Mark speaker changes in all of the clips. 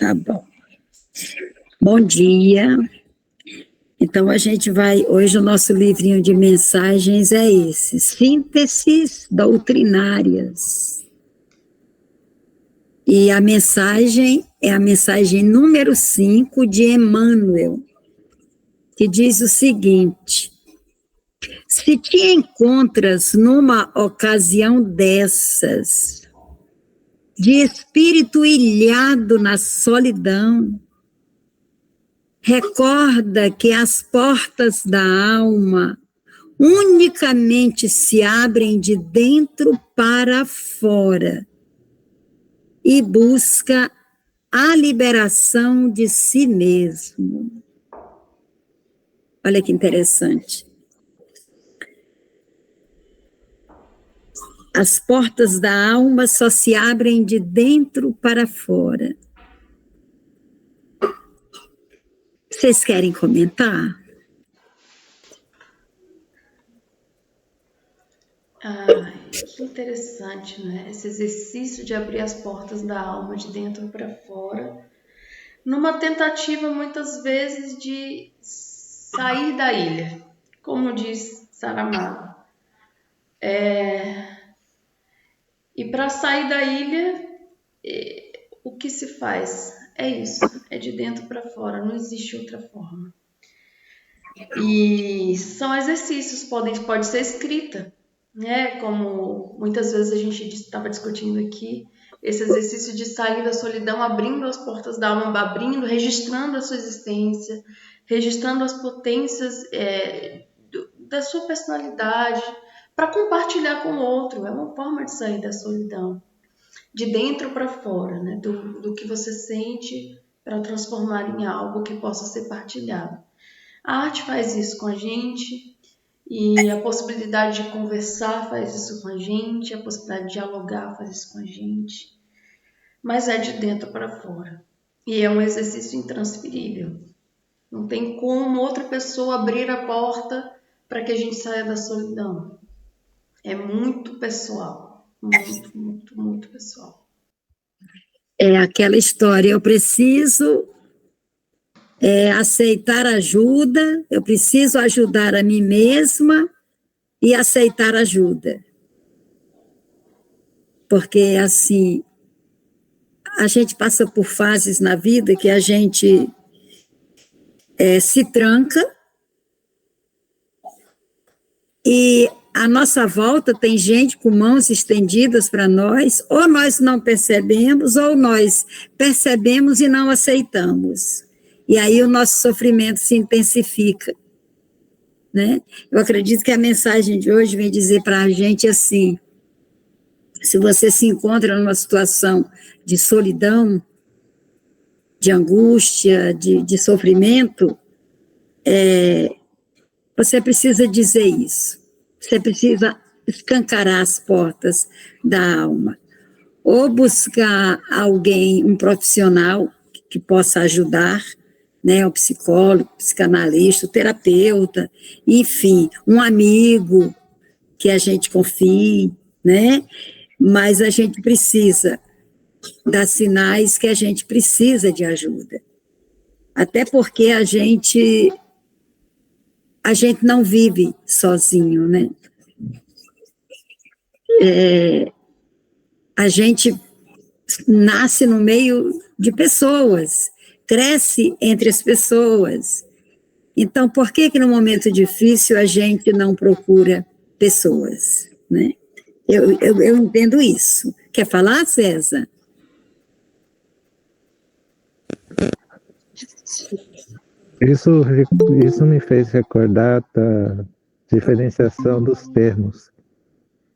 Speaker 1: Tá bom. Bom dia. Então, a gente vai... Hoje, o nosso livrinho de mensagens é esse. Sínteses doutrinárias. E a mensagem é a mensagem número 5 de Emmanuel, que diz o seguinte: se te encontras numa ocasião dessas, de espírito ilhado na solidão, recorda que as portas da alma unicamente se abrem de dentro para fora e busca a liberação de si mesmo. Olha que interessante. As portas da alma só se abrem de dentro para fora. Vocês querem comentar?
Speaker 2: Que interessante, né? Esse exercício de abrir as portas da alma de dentro para fora, numa tentativa, muitas vezes, de sair da ilha, como diz Saramago. E para sair da ilha, o que se faz? É isso, é de dentro para fora, não existe outra forma. E são exercícios, pode ser escrita, né? Como muitas vezes a gente estava discutindo aqui, esse exercício de sair da solidão, abrindo as portas da alma, abrindo, registrando a sua existência, registrando as potências da sua personalidade, para compartilhar com o outro. É uma forma de sair da solidão, de dentro para fora, né? Do que você sente, para transformar em algo que possa ser partilhado. A arte faz isso com a gente, e a possibilidade de conversar faz isso com a gente, a possibilidade de dialogar faz isso com a gente, mas é de dentro para fora. E é um exercício intransferível. Não tem como outra pessoa abrir a porta para que a gente saia da solidão. É muito pessoal, muito, muito, muito pessoal.
Speaker 1: É aquela história, eu preciso aceitar ajuda, eu preciso ajudar a mim mesma e aceitar ajuda. Porque, assim, a gente passa por fases na vida que a gente se tranca e à nossa volta tem gente com mãos estendidas para nós, ou nós não percebemos, ou nós percebemos e não aceitamos. E aí o nosso sofrimento se intensifica, né? Eu acredito que a mensagem de hoje vem dizer para a gente assim: se você se encontra numa situação de solidão, de angústia, de sofrimento, você precisa dizer isso. Você precisa escancarar as portas da alma. Ou buscar alguém, um profissional que possa ajudar, né, o psicólogo, o psicanalista, o terapeuta, enfim, um amigo que a gente confie, né? Mas a gente precisa dar sinais que a gente precisa de ajuda. Até porque a gente não vive sozinho, né? A gente nasce no meio de pessoas, cresce entre as pessoas. Então, por que no momento difícil a gente não procura pessoas, né? Eu entendo isso. Quer falar, César?
Speaker 3: Isso me fez recordar da diferenciação dos termos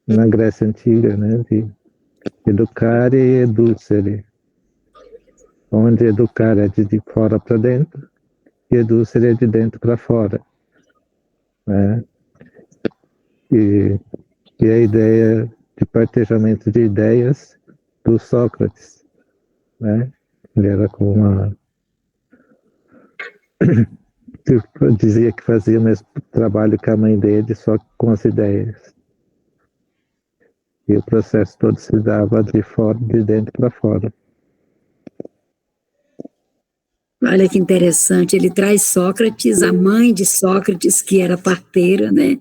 Speaker 3: na Grécia Antiga, né? De educare e educere. Onde educar é de fora para dentro e educere é de dentro para fora, né? E a ideia de partejamento de ideias do Sócrates, né? Ele era com uma... dizia que fazia o mesmo trabalho que a mãe dele, só com as ideias. E o processo todo se dava de dentro para fora.
Speaker 1: Olha que interessante, ele traz Sócrates, a mãe de Sócrates, que era parteira, né?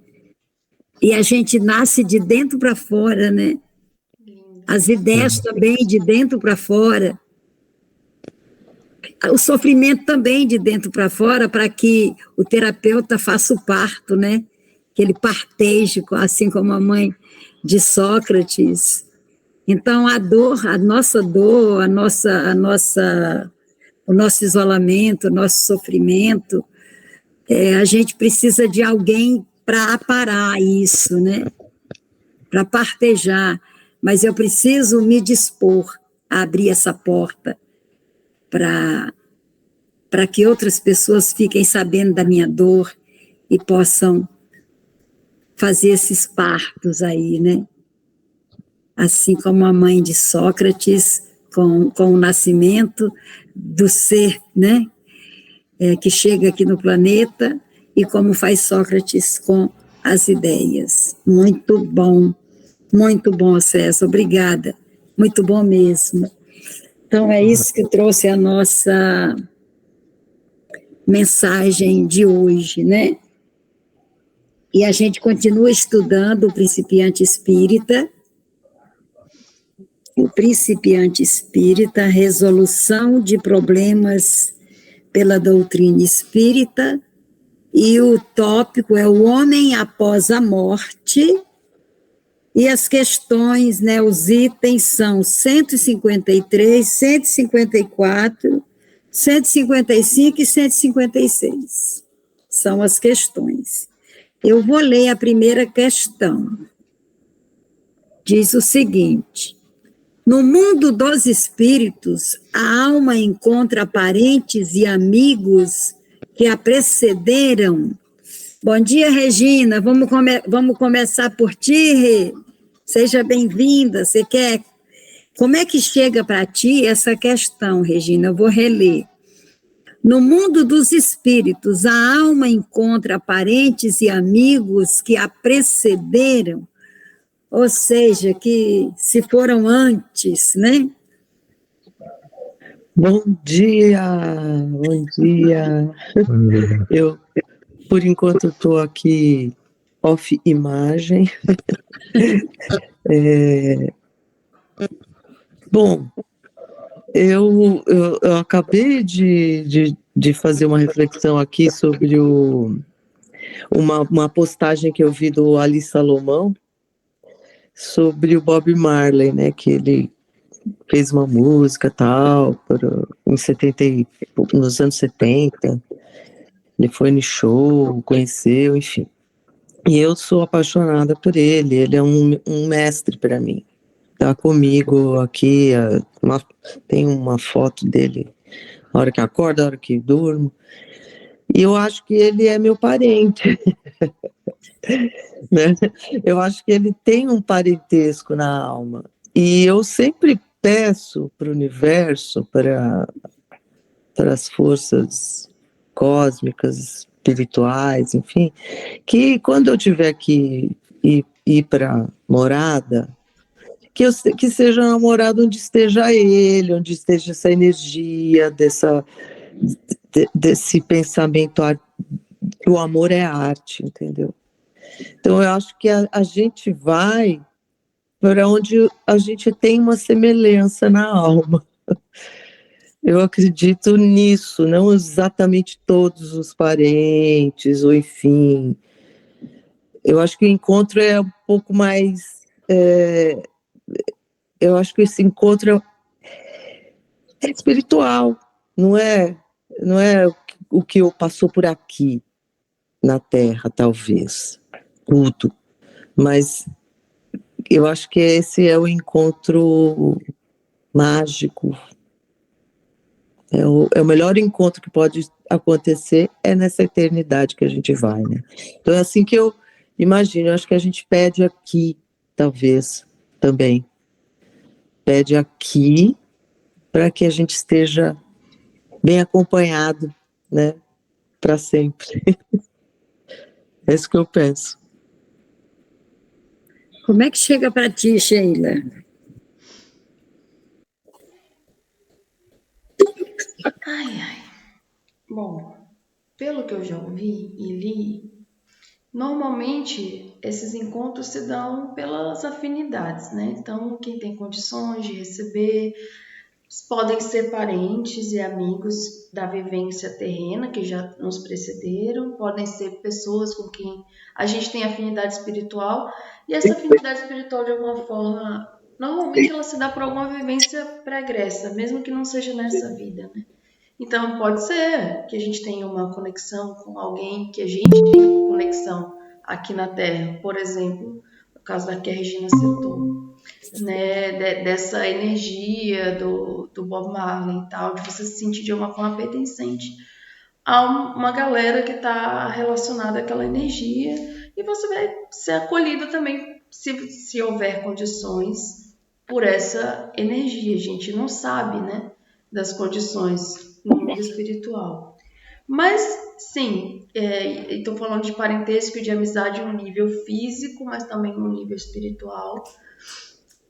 Speaker 1: E a gente nasce de dentro para fora, né? As ideias também de dentro para fora. O sofrimento também de dentro para fora, para que o terapeuta faça o parto, né? Que ele parteje, assim como a mãe de Sócrates. Então, a dor, a nossa dor, o nosso isolamento, o nosso sofrimento, a gente precisa de alguém para aparar isso, né? Para partejar. Mas eu preciso me dispor a abrir essa porta para que outras pessoas fiquem sabendo da minha dor e possam fazer esses partos aí, né? Assim como a mãe de Sócrates, com o nascimento do ser, né? Que chega aqui no planeta, e como faz Sócrates com as ideias. Muito bom, César, obrigada, muito bom mesmo. Então, é isso que trouxe a nossa mensagem de hoje, né? E a gente continua estudando o Principiante Espírita, resolução de problemas pela doutrina espírita, e o tópico é o homem após a morte, e as questões, né, os itens são 153, 154, 155 e 156. São as questões. Eu vou ler a primeira questão. Diz o seguinte: no mundo dos espíritos, a alma encontra parentes e amigos que a precederam. Bom dia, Regina. Vamos começar por ti, Rê. Seja bem-vinda. Como é que chega para ti essa questão, Regina? Eu vou reler. No mundo dos espíritos, a alma encontra parentes e amigos que a precederam, ou seja, que se foram antes, né?
Speaker 4: Bom dia. Eu, por enquanto, estou aqui off imagem. Bom, eu acabei de fazer uma reflexão aqui sobre uma postagem que eu vi do Ali Salomão sobre o Bob Marley, né, que ele fez uma música tal, nos anos 70, ele foi no show, conheceu, enfim. E eu sou apaixonada por ele é um mestre para mim. Tá comigo aqui, tem uma foto dele, a hora que acordo, a hora que durmo, e eu acho que ele é meu parente, né? Eu acho que ele tem um parentesco na alma, e eu sempre peço para o universo, para as forças cósmicas, espirituais, enfim, que quando eu tiver que ir para morada, que seja uma morada onde esteja ele, onde esteja essa energia, desse pensamento, o amor é arte, entendeu? Então eu acho que a gente vai para onde a gente tem uma semelhança na alma. Eu acredito nisso, não exatamente todos os parentes, ou enfim. Eu acho que o encontro é um pouco mais... eu acho que esse encontro é espiritual, não é o que eu passou por aqui, na Terra, talvez, tudo. Mas eu acho que esse é o encontro mágico. É o melhor encontro que pode acontecer, é nessa eternidade que a gente vai, né? Então é assim que eu imagino, eu acho que a gente pede aqui, talvez, também. Pede aqui para que a gente esteja bem acompanhado, né? Para sempre. É isso que eu penso.
Speaker 1: Como é que chega para ti, Sheila?
Speaker 2: Ai. Bom, pelo que eu já ouvi e li, normalmente esses encontros se dão pelas afinidades, né? Então, quem tem condições de receber podem ser parentes e amigos da vivência terrena que já nos precederam, podem ser pessoas com quem a gente tem afinidade espiritual, e essa afinidade espiritual, de alguma forma, normalmente ela se dá por alguma vivência pregressa, mesmo que não seja nessa vida, né? Então, pode ser que a gente tenha uma conexão com alguém que a gente tem conexão aqui na Terra, por exemplo, no caso da que a Regina citou, né, dessa energia do Bob Marley e tal, de você se sentir de alguma forma pertencente a uma galera que está relacionada àquela energia, e você vai ser acolhido também, se houver condições, por essa energia. A gente não sabe, né, das condições no mundo espiritual. Mas, sim, estou falando de parentesco e de amizade no nível físico, mas também no nível espiritual.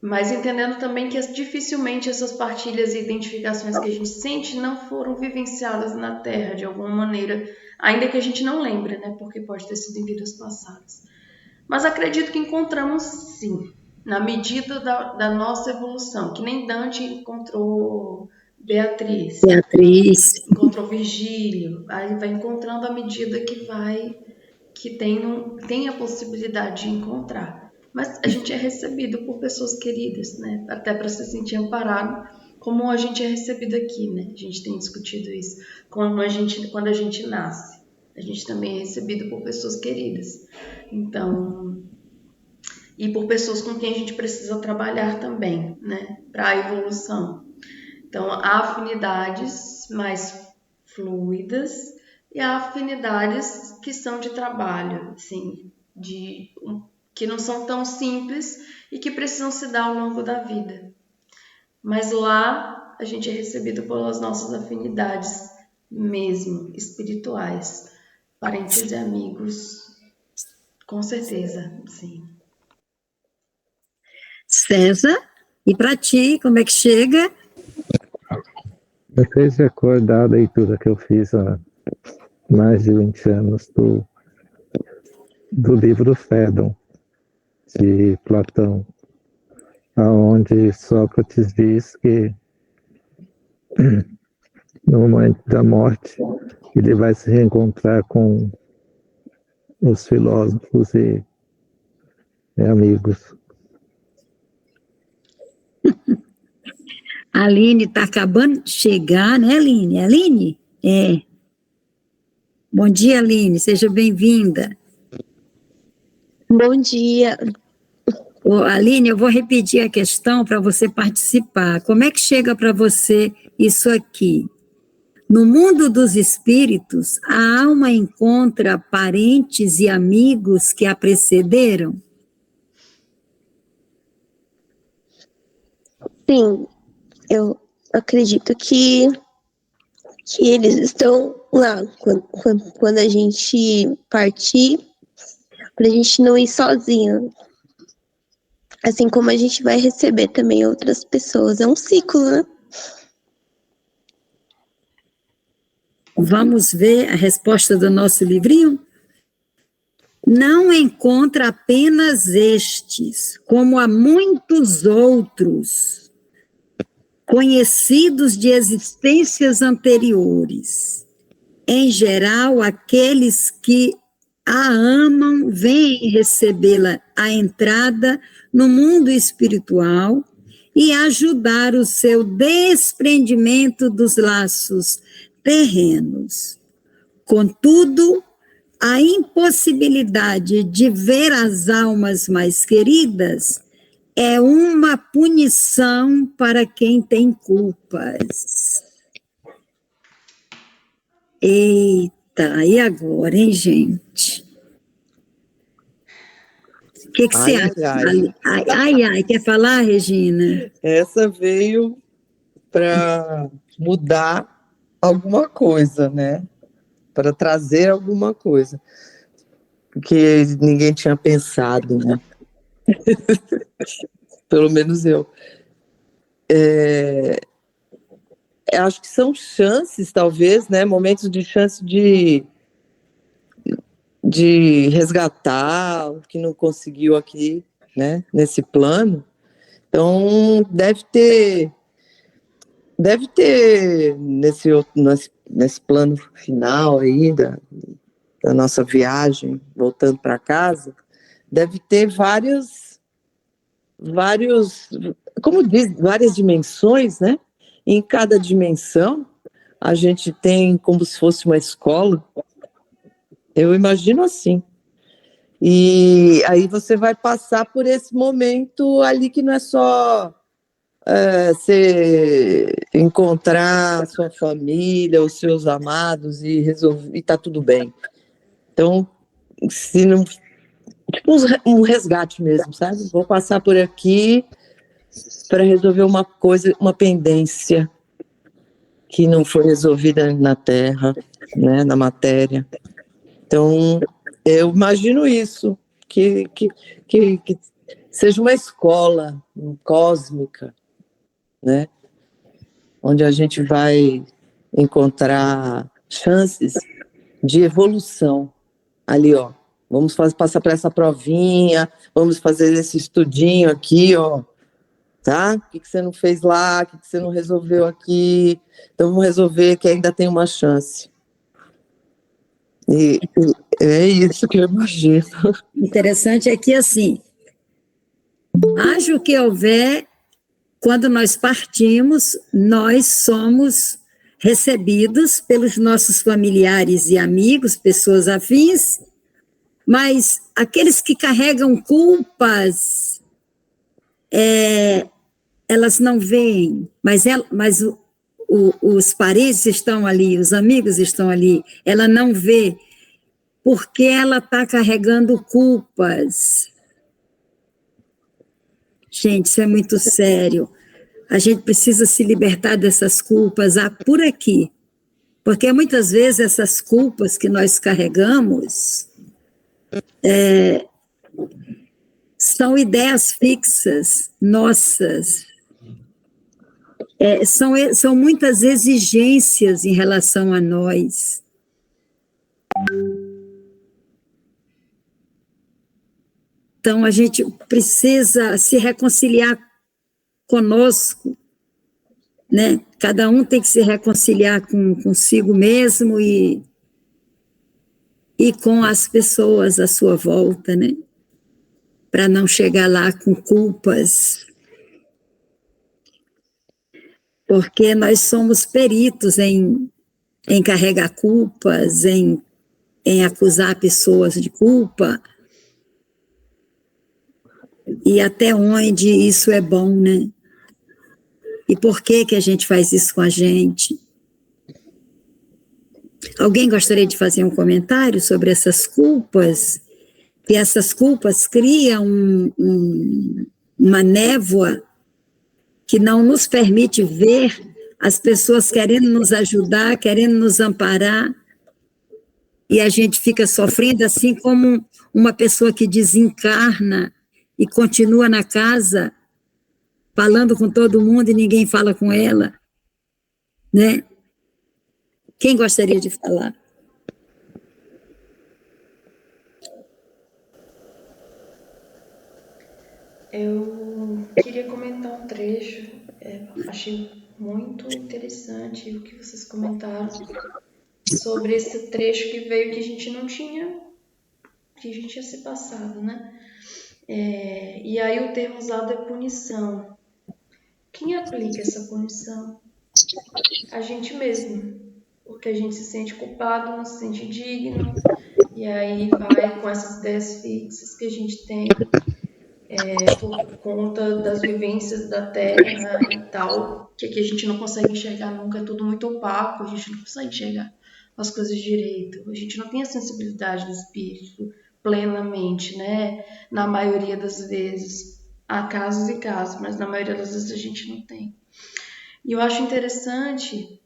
Speaker 2: Mas entendendo também que dificilmente essas partilhas e identificações que a gente sente não foram vivenciadas na Terra de alguma maneira, ainda que a gente não lembre, né? Porque pode ter sido em vidas passadas. Mas acredito que encontramos sim, na medida da nossa evolução, que nem Dante encontrou Beatriz, encontrou Virgílio, aí vai encontrando à medida que tem a possibilidade de encontrar. Mas a gente é recebido por pessoas queridas, né? Até para se sentir amparado, como a gente é recebido aqui, né? A gente tem discutido isso. Quando a gente nasce, a gente também é recebido por pessoas queridas. Então, e por pessoas com quem a gente precisa trabalhar também, né? Para a evolução. Então, há afinidades mais fluidas e há afinidades que são de trabalho, assim, que não são tão simples e que precisam se dar ao longo da vida. Mas lá a gente é recebido pelas nossas afinidades mesmo, espirituais, parentes e amigos, com certeza, sim.
Speaker 1: César, e para ti, como é que chega?
Speaker 3: Me fez recordar a leitura que eu fiz há mais de 20 anos do livro Fédon, de Platão, onde Sócrates diz que no momento da morte ele vai se reencontrar com os filósofos e amigos.
Speaker 1: A Aline está acabando de chegar, né, Aline? Aline? É. Bom dia, Aline, seja bem-vinda.
Speaker 5: Bom dia.
Speaker 1: Aline, eu vou repetir a questão para você participar. Como é que chega para você isso aqui? No mundo dos espíritos, a alma encontra parentes e amigos que a precederam?
Speaker 5: Sim, eu acredito que eles estão lá quando a gente partir, para a gente não ir sozinho. Assim como a gente vai receber também outras pessoas. É um ciclo, né?
Speaker 1: Vamos ver a resposta do nosso livrinho? Não encontra apenas estes, como há muitos outros, conhecidos de existências anteriores. Em geral, aqueles que a amam vêm recebê-la à entrada no mundo espiritual e ajudar o seu desprendimento dos laços terrenos. Contudo, a impossibilidade de ver as almas mais queridas é uma punição para quem tem culpas. Eita, e agora, hein, gente? O que você acha? Ai, quer falar, Regina?
Speaker 4: Essa veio para mudar alguma coisa, né? Para trazer alguma coisa. Porque ninguém tinha pensado, né? Pelo menos eu. acho que são chances, talvez, né? Momentos de chance de resgatar o que não conseguiu aqui, né? Nesse plano. Então, deve ter nesse plano final aí da nossa viagem, voltando para casa, deve ter como diz, várias dimensões, né? E em cada dimensão, a gente tem como se fosse uma escola. Eu imagino assim. E aí você vai passar por esse momento ali que não é só você encontrar a sua família, os seus amados e resolver, e tá tudo bem. Então, se não, tipo um resgate mesmo, sabe? Vou passar por aqui para resolver uma coisa, uma pendência que não foi resolvida na Terra, né, na matéria. Então, eu imagino isso, que seja uma escola cósmica, né, onde a gente vai encontrar chances de evolução ali, ó. Vamos passar por essa provinha, vamos fazer esse estudinho aqui, ó, tá? O que você não fez lá, o que você não resolveu aqui, então vamos resolver que ainda tem uma chance. E é isso que eu imagino.
Speaker 1: Interessante é que, assim, haja o que houver, quando nós partimos, nós somos recebidos pelos nossos familiares e amigos, pessoas afins, mas aqueles que carregam culpas, elas não veem, mas os parentes estão ali, os amigos estão ali, ela não vê, porque ela está carregando culpas. Gente, isso é muito sério. A gente precisa se libertar dessas culpas por aqui, porque muitas vezes essas culpas que nós carregamos são ideias fixas nossas, são muitas exigências em relação a nós. Então, a gente precisa se reconciliar conosco, né? Cada um tem que se reconciliar consigo mesmo e com as pessoas à sua volta, né? Para não chegar lá com culpas. Porque nós somos peritos em carregar culpas, em acusar pessoas de culpa. E até onde isso é bom, né? E por que a gente faz isso com a gente? Alguém gostaria de fazer um comentário sobre essas culpas? Que essas culpas criam uma névoa que não nos permite ver as pessoas querendo nos ajudar, querendo nos amparar, e a gente fica sofrendo assim como uma pessoa que desencarna e continua na casa, falando com todo mundo e ninguém fala com ela, né? Quem gostaria de falar?
Speaker 2: Eu queria comentar um trecho, achei muito interessante o que vocês comentaram sobre esse trecho que veio que a gente não tinha, que a gente tinha se passado, né? E aí o termo usado é punição. Quem aplica essa punição? A gente mesmo, porque a gente se sente culpado, não se sente digno, e aí vai com essas ideias fixas que a gente tem por conta das vivências da Terra e tal, que aqui a gente não consegue enxergar nunca, é tudo muito opaco, a gente não consegue enxergar as coisas direito, a gente não tem a sensibilidade do espírito plenamente, né? Na maioria das vezes, há casos e casos, mas na maioria das vezes a gente não tem. E eu acho interessante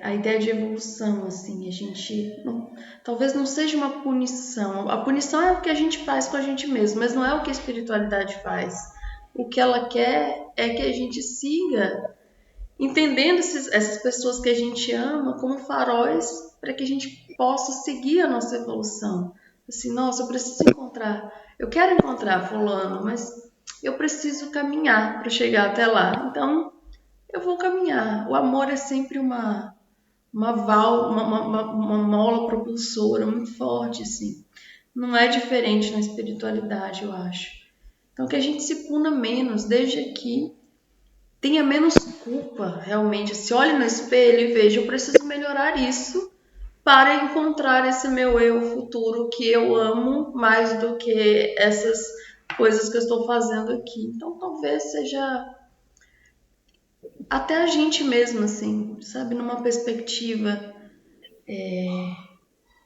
Speaker 2: a ideia de evolução, assim, a gente talvez não seja uma punição. A punição é o que a gente faz com a gente mesmo, mas não é o que a espiritualidade faz. O que ela quer é que a gente siga entendendo essas pessoas que a gente ama como faróis para que a gente possa seguir a nossa evolução. Assim, nossa, eu quero encontrar fulano, mas eu preciso caminhar para chegar até lá. Então, eu vou caminhar. O amor é sempre uma mola propulsora muito forte, assim. Não é diferente na espiritualidade, eu acho. Então, que a gente se puna menos, desde aqui, tenha menos culpa, realmente. Se olhe no espelho e veja, eu preciso melhorar isso para encontrar esse meu eu futuro que eu amo mais do que essas coisas que eu estou fazendo aqui. Então, talvez seja até a gente mesmo, assim, sabe, numa perspectiva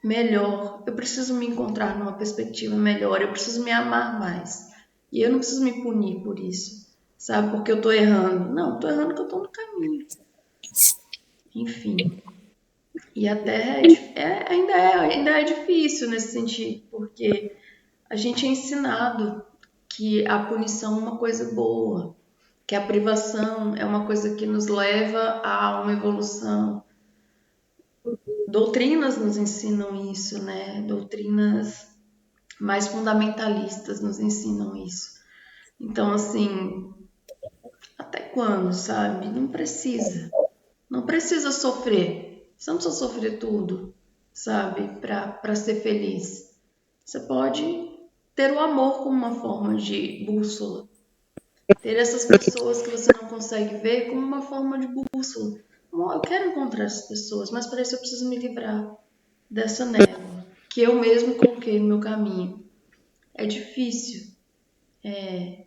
Speaker 2: melhor. Eu preciso me encontrar numa perspectiva melhor, eu preciso me amar mais. E eu não preciso me punir por isso, sabe, porque eu tô errando. Não, tô errando porque eu tô no caminho. Enfim. E até ainda é difícil nesse sentido, porque a gente é ensinado que a punição é uma coisa boa, que a privação é uma coisa que nos leva a uma evolução. Doutrinas nos ensinam isso, né? Doutrinas mais fundamentalistas nos ensinam isso. Então, assim, até quando, sabe? Não precisa. Não precisa sofrer. Você não precisa sofrer tudo, sabe? Para ser feliz. Você pode ter o amor como uma forma de bússola. Ter essas pessoas que você não consegue ver como uma forma de bússola. Eu quero encontrar essas pessoas, mas para isso eu preciso me livrar dessa névoa que eu mesmo coloquei no meu caminho. É difícil, é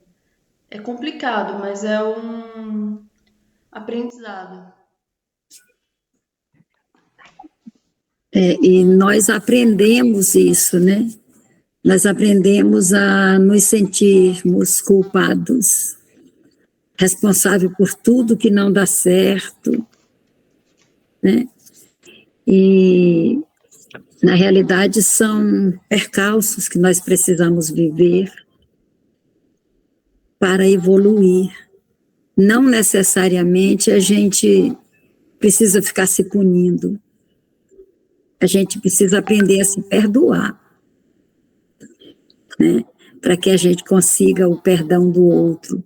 Speaker 2: complicado, mas é um aprendizado.
Speaker 1: E nós aprendemos isso, né? Nós aprendemos a nos sentirmos culpados, responsável por tudo que não dá certo, né? E, na realidade, são percalços que nós precisamos viver para evoluir. Não necessariamente a gente precisa ficar se punindo. A gente precisa aprender a se perdoar, né? Para que a gente consiga o perdão do outro.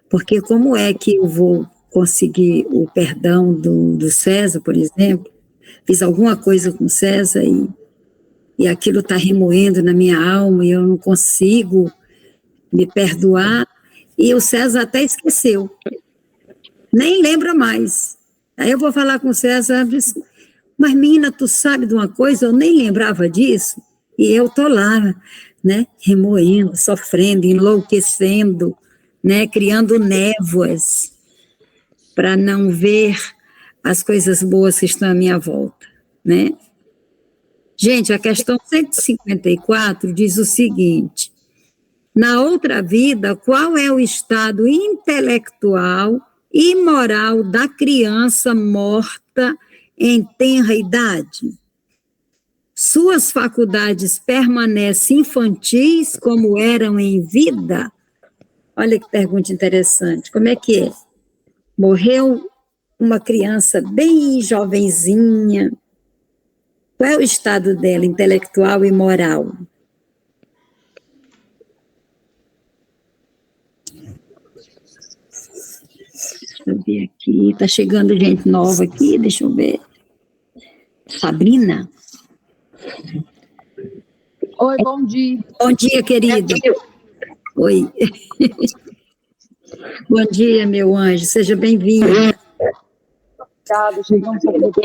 Speaker 1: Porque como é que eu vou conseguir o perdão do César, por exemplo? Fiz alguma coisa com o César e aquilo está remoendo na minha alma e eu não consigo me perdoar. E o César até esqueceu, nem lembra mais. Aí eu vou falar com o César, mas menina, tu sabe de uma coisa? Eu nem lembrava disso. E eu tô lá, né, remoendo, sofrendo, enlouquecendo, né, criando névoas para não ver as coisas boas que estão à minha volta, né? Gente, a questão 154 diz o seguinte: na outra vida, qual é o estado intelectual e moral da criança morta em tenra idade? Suas faculdades permanecem infantis como eram em vida? Olha que pergunta interessante. Como é que é? Morreu uma criança bem jovenzinha. Qual é o estado dela, intelectual e moral? Deixa eu ver aqui. Está chegando gente nova aqui, deixa eu ver. Sabrina?
Speaker 6: Oi, bom dia.
Speaker 1: Bom dia, querida. Oi. Bom dia, meu anjo. Seja bem-vinda.
Speaker 6: Obrigada, cheguei um pouco.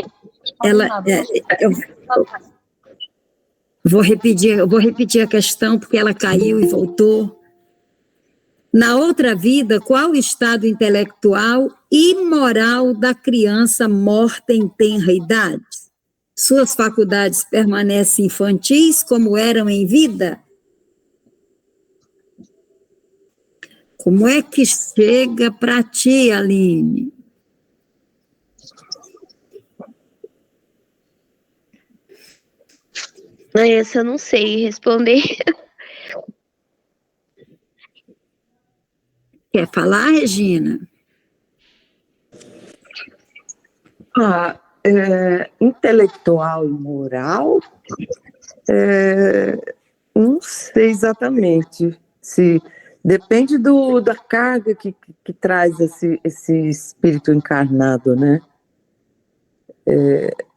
Speaker 1: Eu vou repetir a questão porque ela caiu e voltou. Na outra vida, qual o estado intelectual e moral da criança morta em tenra idade? Suas faculdades permanecem infantis como eram em vida? Como é que chega para ti, Aline?
Speaker 5: Essa eu não sei responder.
Speaker 1: Quer falar, Regina?
Speaker 4: Intelectual e moral, não sei exatamente. Se depende da carga que traz esse espírito encarnado, né?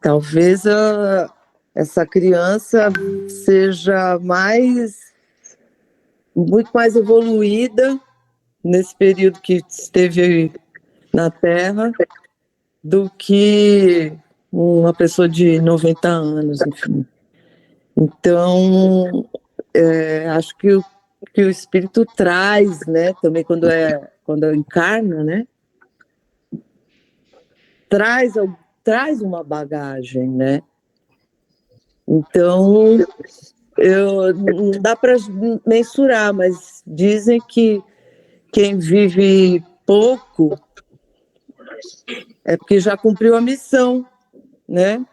Speaker 4: Talvez essa criança seja muito mais evoluída nesse período que esteve na Terra do que uma pessoa de 90 anos, enfim. Então, acho que o espírito traz, né, também quando encarna, né, traz uma bagagem, né. Então, não dá para mensurar, mas dizem que quem vive pouco é porque já cumpriu a missão, né?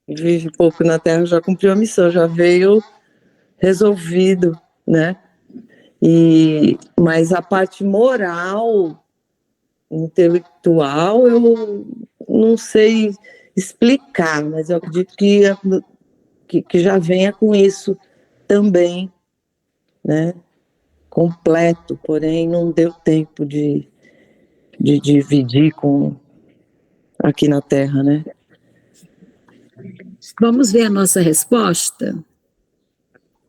Speaker 4: Vive pouco na Terra, já cumpriu a missão, já veio resolvido, né? Mas a parte moral, intelectual, eu não sei explicar, mas eu acredito que já venha com isso também, né? Completo, porém não deu tempo de dividir aqui na Terra, né?
Speaker 1: Vamos ver a nossa resposta?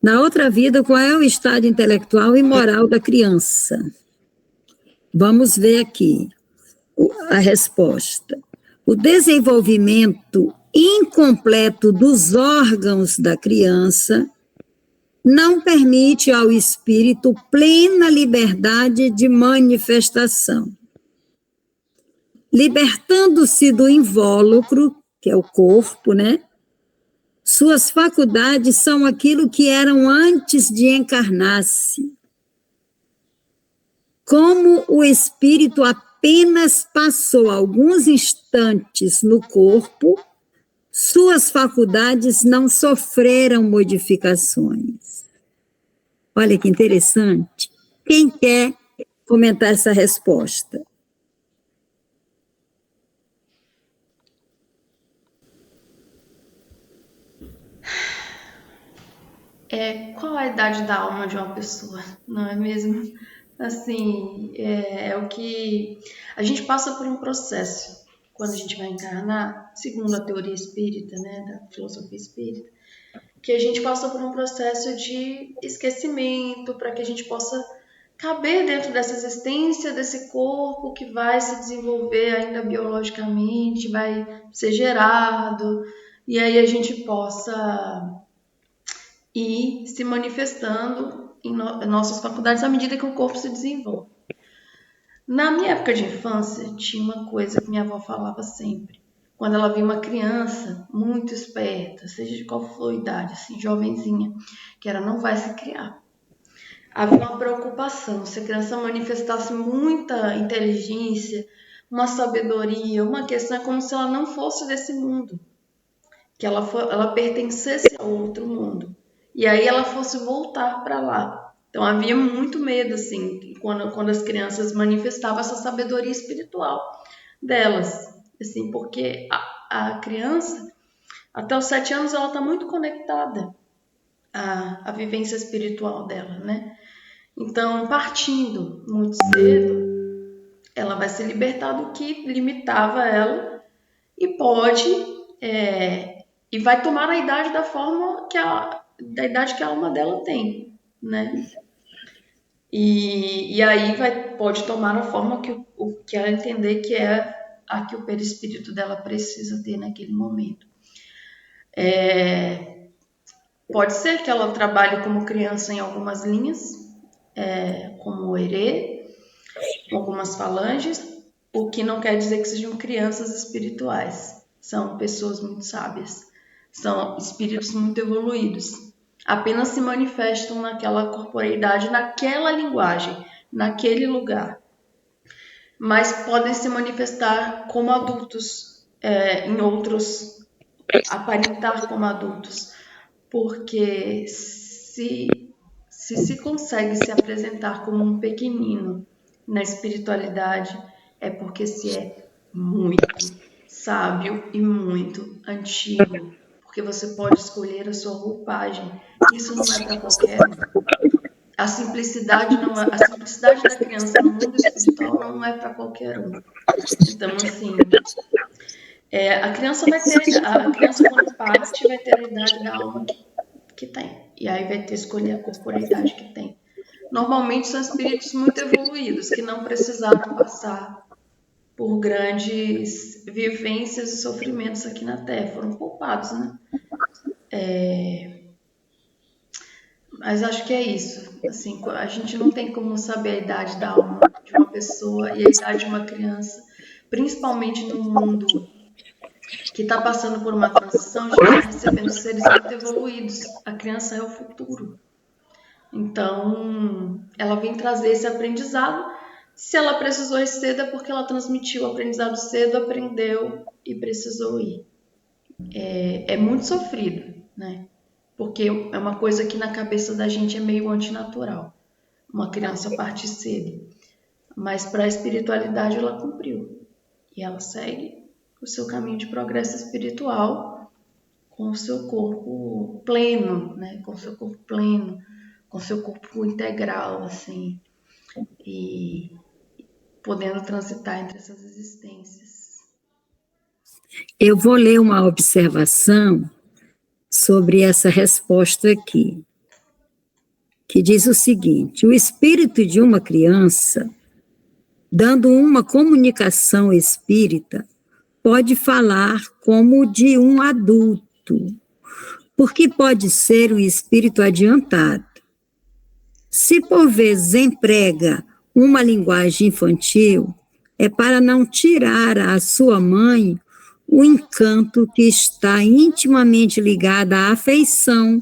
Speaker 1: Na outra vida, qual é o estado intelectual e moral da criança? Vamos ver aqui a resposta. O desenvolvimento incompleto dos órgãos da criança não permite ao espírito plena liberdade de manifestação. Libertando-se do invólucro, que é o corpo, né? Suas faculdades são aquilo que eram antes de encarnar-se. Como o espírito apenas passou alguns instantes no corpo, suas faculdades não sofreram modificações. Olha que interessante. Quem quer comentar essa resposta?
Speaker 2: Qual a idade da alma de uma pessoa, não é mesmo? Assim, é o que a gente passa por um processo quando a gente vai encarnar, segundo a teoria espírita, né, da filosofia espírita, que a gente passa por um processo de esquecimento para que a gente possa caber dentro dessa existência, desse corpo que vai se desenvolver ainda biologicamente, vai ser gerado, e aí a gente possa ir se manifestando em nossas faculdades à medida que o corpo se desenvolve. Na minha época de infância, tinha uma coisa que minha avó falava sempre. Quando ela via uma criança muito esperta, seja de qual for a idade, assim, jovenzinha, que era não vai se criar. Havia uma preocupação, se a criança manifestasse muita inteligência, uma sabedoria, uma questão, é como se ela não fosse desse mundo, que ela pertencesse a outro mundo. E aí ela fosse voltar para lá. Então havia muito medo, assim, quando as crianças manifestavam essa sabedoria espiritual delas. Assim, porque a criança, até os 7 anos, ela está muito conectada à vivência espiritual dela, né? Então, partindo muito cedo, ela vai se libertar do que limitava ela e pode... e vai tomar a idade da forma da idade que a alma dela tem, né? E aí pode tomar a forma que ela entender que é a que o perispírito dela precisa ter naquele momento. Pode ser que ela trabalhe como criança em algumas linhas, como o herê, com algumas falanges, o que não quer dizer que sejam crianças espirituais. São pessoas muito sábias. São espíritos muito evoluídos. Apenas se manifestam naquela corporeidade, naquela linguagem, naquele lugar. Mas podem se manifestar como adultos, em outros, aparentar como adultos. Porque se consegue se apresentar como um pequenino na espiritualidade, é porque se é muito sábio e muito antigo, porque você pode escolher a sua roupagem. Isso não é para qualquer um. A simplicidade da criança no mundo espiritual não é para qualquer um. Então, assim, a criança quando parte vai ter a idade da alma que tem, e aí vai ter que escolher a corporeidade que tem. Normalmente são espíritos muito evoluídos, que não precisaram passar por grandes vivências e sofrimentos aqui na Terra, foram poupados, né? Mas acho que é isso. Assim, a gente não tem como saber a idade da alma de uma pessoa e a idade de uma criança, principalmente no mundo que está passando por uma transição. A gente está recebendo seres muito evoluídos. A criança é o futuro. Então, ela vem trazer esse aprendizado. Se ela precisou ir cedo, é porque ela transmitiu o aprendizado cedo, aprendeu e precisou ir. É muito sofrido, né? Porque é uma coisa que na cabeça da gente é meio antinatural. Uma criança partir cedo. Mas para a espiritualidade ela cumpriu. E ela segue o seu caminho de progresso espiritual com o seu corpo pleno, né? Com o seu corpo pleno, com o seu corpo integral, assim. E podendo transitar entre essas existências.
Speaker 1: Eu vou ler uma observação sobre essa resposta aqui, que diz o seguinte: o espírito de uma criança, dando uma comunicação espírita, pode falar como de um adulto, porque pode ser um espírito adiantado. Se por vezes emprega uma linguagem infantil, é para não tirar à sua mãe o encanto que está intimamente ligado à afeição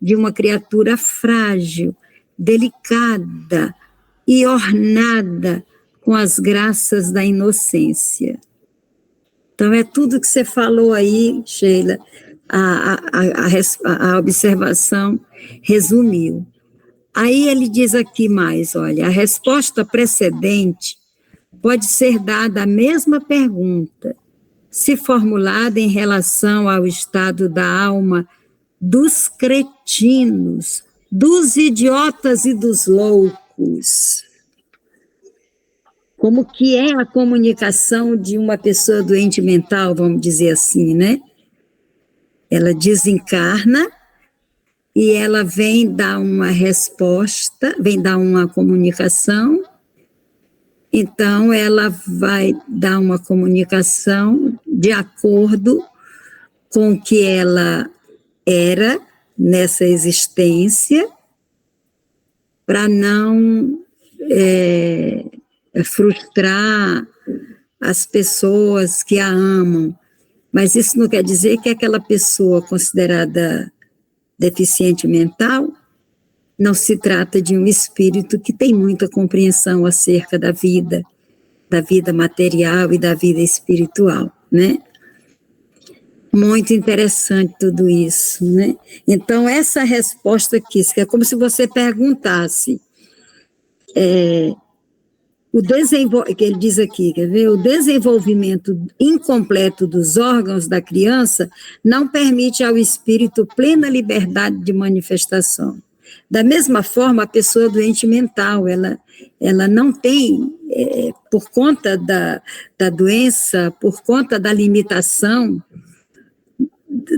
Speaker 1: de uma criatura frágil, delicada e ornada com as graças da inocência. Então, é tudo que você falou aí, Sheila, a observação resumiu. Aí ele diz aqui mais, olha, a resposta precedente pode ser dada à mesma pergunta, se formulada em relação ao estado da alma dos cretinos, dos idiotas e dos loucos. Como que é a comunicação de uma pessoa doente mental, vamos dizer assim, né? Ela desencarna e ela vem dar uma resposta, vem dar uma comunicação. Então, ela vai dar uma comunicação de acordo com o que ela era nessa existência, para não frustrar as pessoas que a amam. Mas isso não quer dizer que aquela pessoa considerada deficiente mental não se trata de um espírito que tem muita compreensão acerca da vida material e da vida espiritual, né? Muito interessante tudo isso, né? Então, essa resposta aqui, que é como se você perguntasse, que ele diz aqui, quer ver? O desenvolvimento incompleto dos órgãos da criança não permite ao espírito plena liberdade de manifestação. Da mesma forma, a pessoa doente mental, ela não tem, por conta da doença, por conta da limitação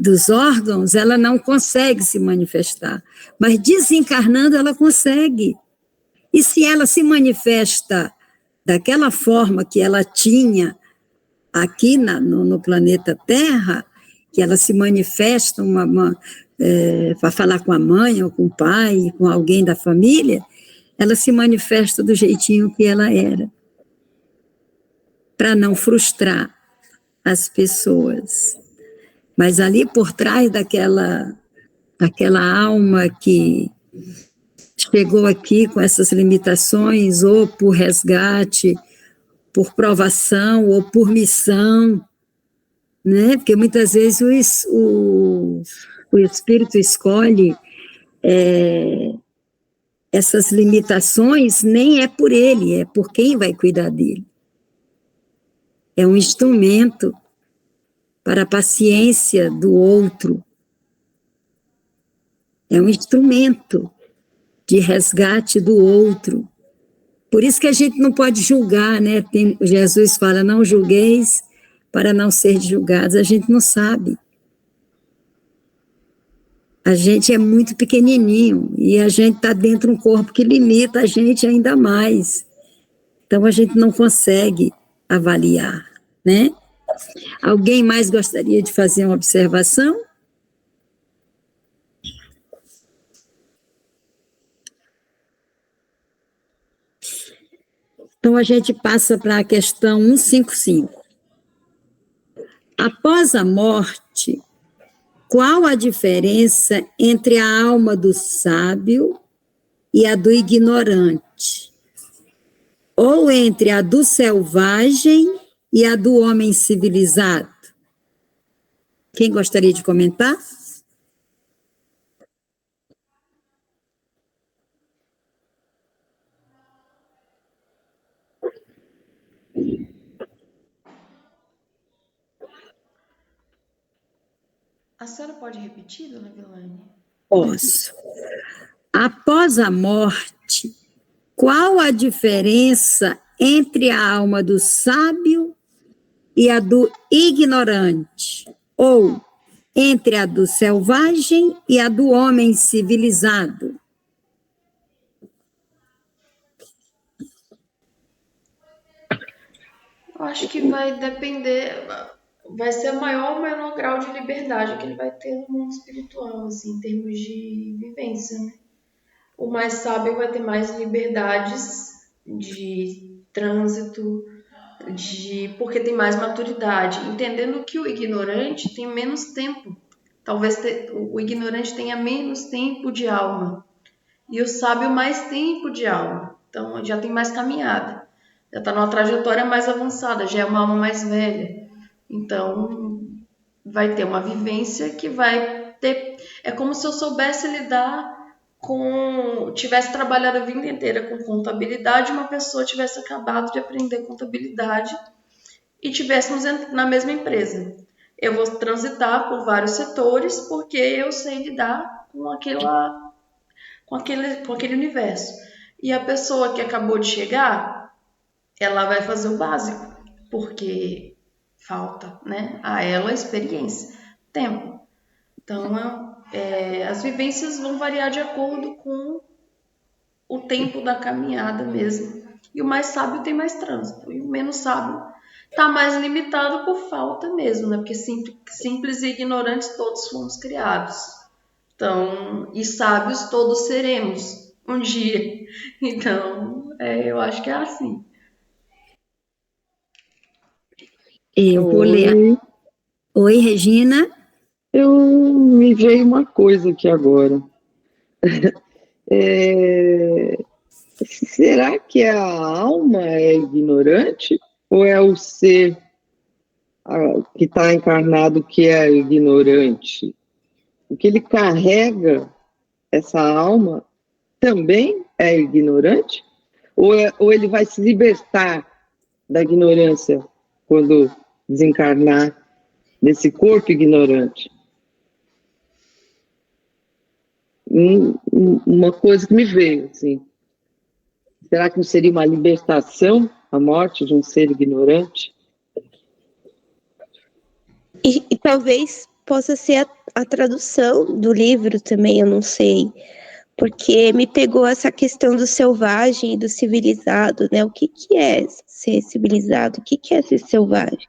Speaker 1: dos órgãos, ela não consegue se manifestar. Mas desencarnando, ela consegue. E se ela se manifesta daquela forma que ela tinha aqui no planeta Terra, que ela se manifesta para falar com a mãe ou com o pai, com alguém da família, ela se manifesta do jeitinho que ela era, para não frustrar as pessoas. Mas ali por trás daquela alma que chegou aqui com essas limitações, ou por resgate, por provação, ou por missão, né? Porque muitas vezes o espírito escolhe essas limitações, nem é por ele, é por quem vai cuidar dele. É um instrumento para a paciência do outro. É um instrumento de resgate do outro. Por isso que a gente não pode julgar, né? Jesus fala, não julgueis para não ser julgados. A gente não sabe. A gente é muito pequenininho e a gente está dentro de um corpo que limita a gente ainda mais. Então, a gente não consegue avaliar, né? Alguém mais gostaria de fazer uma observação? Então, a gente passa para a questão 155. Após a morte, qual a diferença entre a alma do sábio e a do ignorante? Ou entre a do selvagem e a do homem civilizado? Quem gostaria de comentar?
Speaker 2: A senhora pode repetir, dona Vilane?
Speaker 1: Posso. Após a morte, qual a diferença entre a alma do sábio e a do ignorante? Ou entre a do selvagem e a do homem civilizado?
Speaker 2: Eu acho que vai depender, vai ser maior ou menor grau de liberdade que ele vai ter no mundo espiritual, assim, em termos de vivência, né? O mais sábio vai ter mais liberdades de trânsito, porque tem mais maturidade, entendendo que o ignorante tem menos tempo. Talvez o ignorante tenha menos tempo de alma e o sábio mais tempo de alma. Então já tem mais caminhada, já está numa trajetória mais avançada, já é uma alma mais velha. Então vai ter uma vivência que vai ter. É como se eu soubesse lidar tivesse trabalhado a vida inteira com contabilidade, uma pessoa tivesse acabado de aprender contabilidade e tivéssemos na mesma empresa. Eu vou transitar por vários setores porque eu sei lidar com aquele universo. E a pessoa que acabou de chegar, ela vai fazer o básico, porque falta, né, a ela experiência, tempo. Então, as vivências vão variar de acordo com o tempo da caminhada mesmo. E o mais sábio tem mais trânsito, e o menos sábio está mais limitado por falta mesmo, né? Porque simples e ignorantes todos fomos criados. Então, e sábios todos seremos um dia. Então, eu acho que é assim.
Speaker 1: Eu vou ler. Oi, Regina.
Speaker 7: Me veio uma coisa aqui agora. Será que a alma é ignorante? Ou é o ser que está encarnado que é ignorante? O que ele carrega, essa alma, também é ignorante? Ou ele vai se libertar da ignorância quando desencarnar desse corpo ignorante? Uma coisa que me veio, assim, será que não seria uma libertação a morte de um ser ignorante?
Speaker 5: E talvez possa ser a tradução do livro também, eu não sei, porque me pegou essa questão do selvagem e do civilizado, né? O que é ser civilizado? O que é ser selvagem?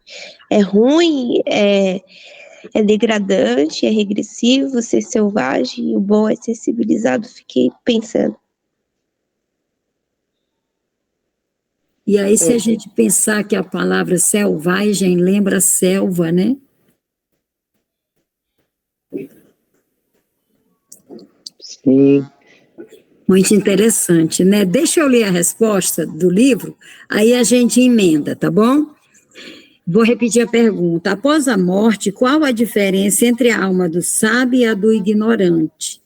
Speaker 5: É ruim? É degradante? É regressivo ser selvagem? E o bom é ser civilizado? Fiquei pensando.
Speaker 1: E aí, se a gente pensar que a palavra selvagem lembra selva, né?
Speaker 7: Sim.
Speaker 1: Muito interessante, né? Deixa eu ler a resposta do livro, aí a gente emenda, tá bom? Vou repetir a pergunta. Após a morte, qual a diferença entre a alma do sábio e a do ignorante?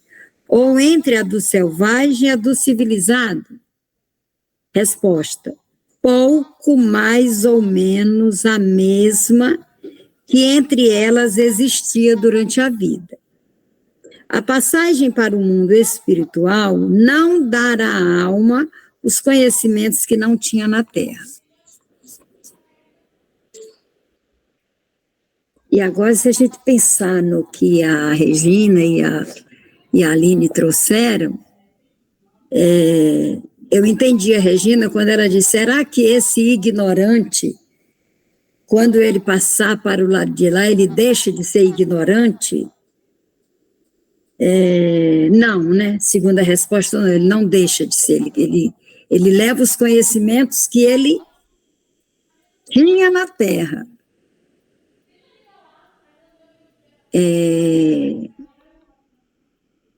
Speaker 1: Ou entre a do selvagem e a do civilizado? Resposta: pouco mais ou menos a mesma que entre elas existia durante a vida. A passagem para o mundo espiritual não dará à alma os conhecimentos que não tinha na Terra. E agora, se a gente pensar no que a Regina e a Aline trouxeram, eu entendi a Regina quando ela disse, será que esse ignorante, quando ele passar para o lado de lá, ele deixa de ser ignorante? Não, né? Segundo a resposta, não, ele não deixa de ser, ele leva os conhecimentos que ele tinha na Terra.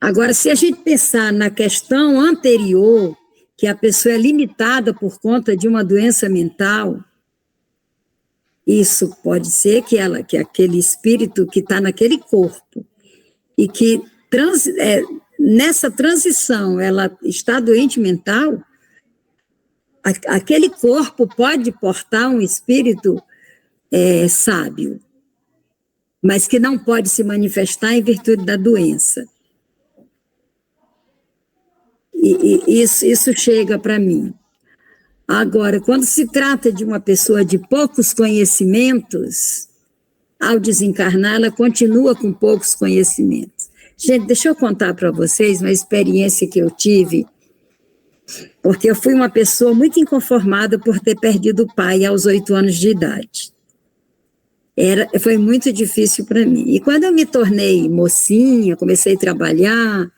Speaker 1: Agora, se a gente pensar na questão anterior, que a pessoa é limitada por conta de uma doença mental, isso pode ser que aquele espírito que está naquele corpo e que nessa transição ela está doente mental, aquele corpo pode portar um espírito sábio, mas que não pode se manifestar em virtude da doença. E isso chega para mim. Agora, quando se trata de uma pessoa de poucos conhecimentos, ao desencarnar, ela continua com poucos conhecimentos. Gente, deixa eu contar para vocês uma experiência que eu tive, porque eu fui uma pessoa muito inconformada por ter perdido o pai aos 8 anos de idade. Foi muito difícil para mim. E quando eu me tornei mocinha, comecei a trabalhar,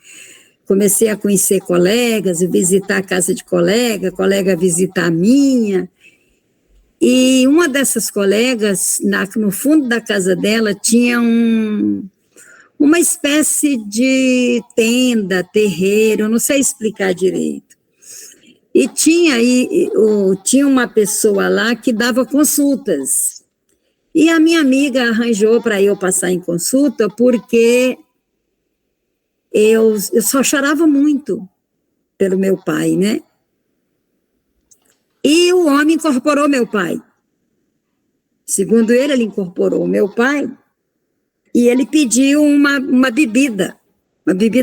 Speaker 1: comecei a conhecer colegas, visitar a casa de colega visitar a minha, e uma dessas colegas, no fundo da casa dela, tinha uma espécie de tenda, terreiro, eu não sei explicar direito. E tinha uma pessoa lá que dava consultas. E a minha amiga arranjou para eu passar em consulta, porque eu só chorava muito pelo meu pai, né? E o homem incorporou meu pai. Segundo ele incorporou meu pai e ele pediu uma bebida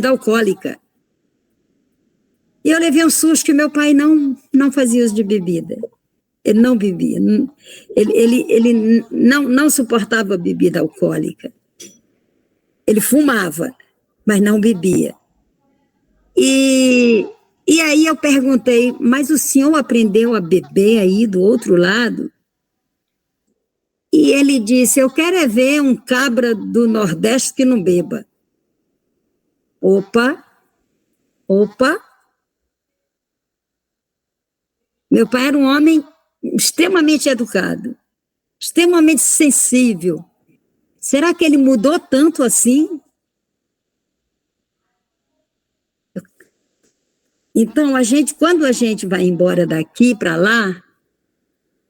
Speaker 1: alcoólica. E eu levei um susto que meu pai não fazia uso de bebida. Ele não bebia. Ele não suportava bebida alcoólica. Ele fumava, mas não bebia. E aí eu perguntei, mas o senhor aprendeu a beber aí do outro lado? E ele disse, eu quero ver um cabra do Nordeste que não beba. Opa. Meu pai era um homem extremamente educado, extremamente sensível. Será que ele mudou tanto assim? Então, quando a gente vai embora daqui para lá,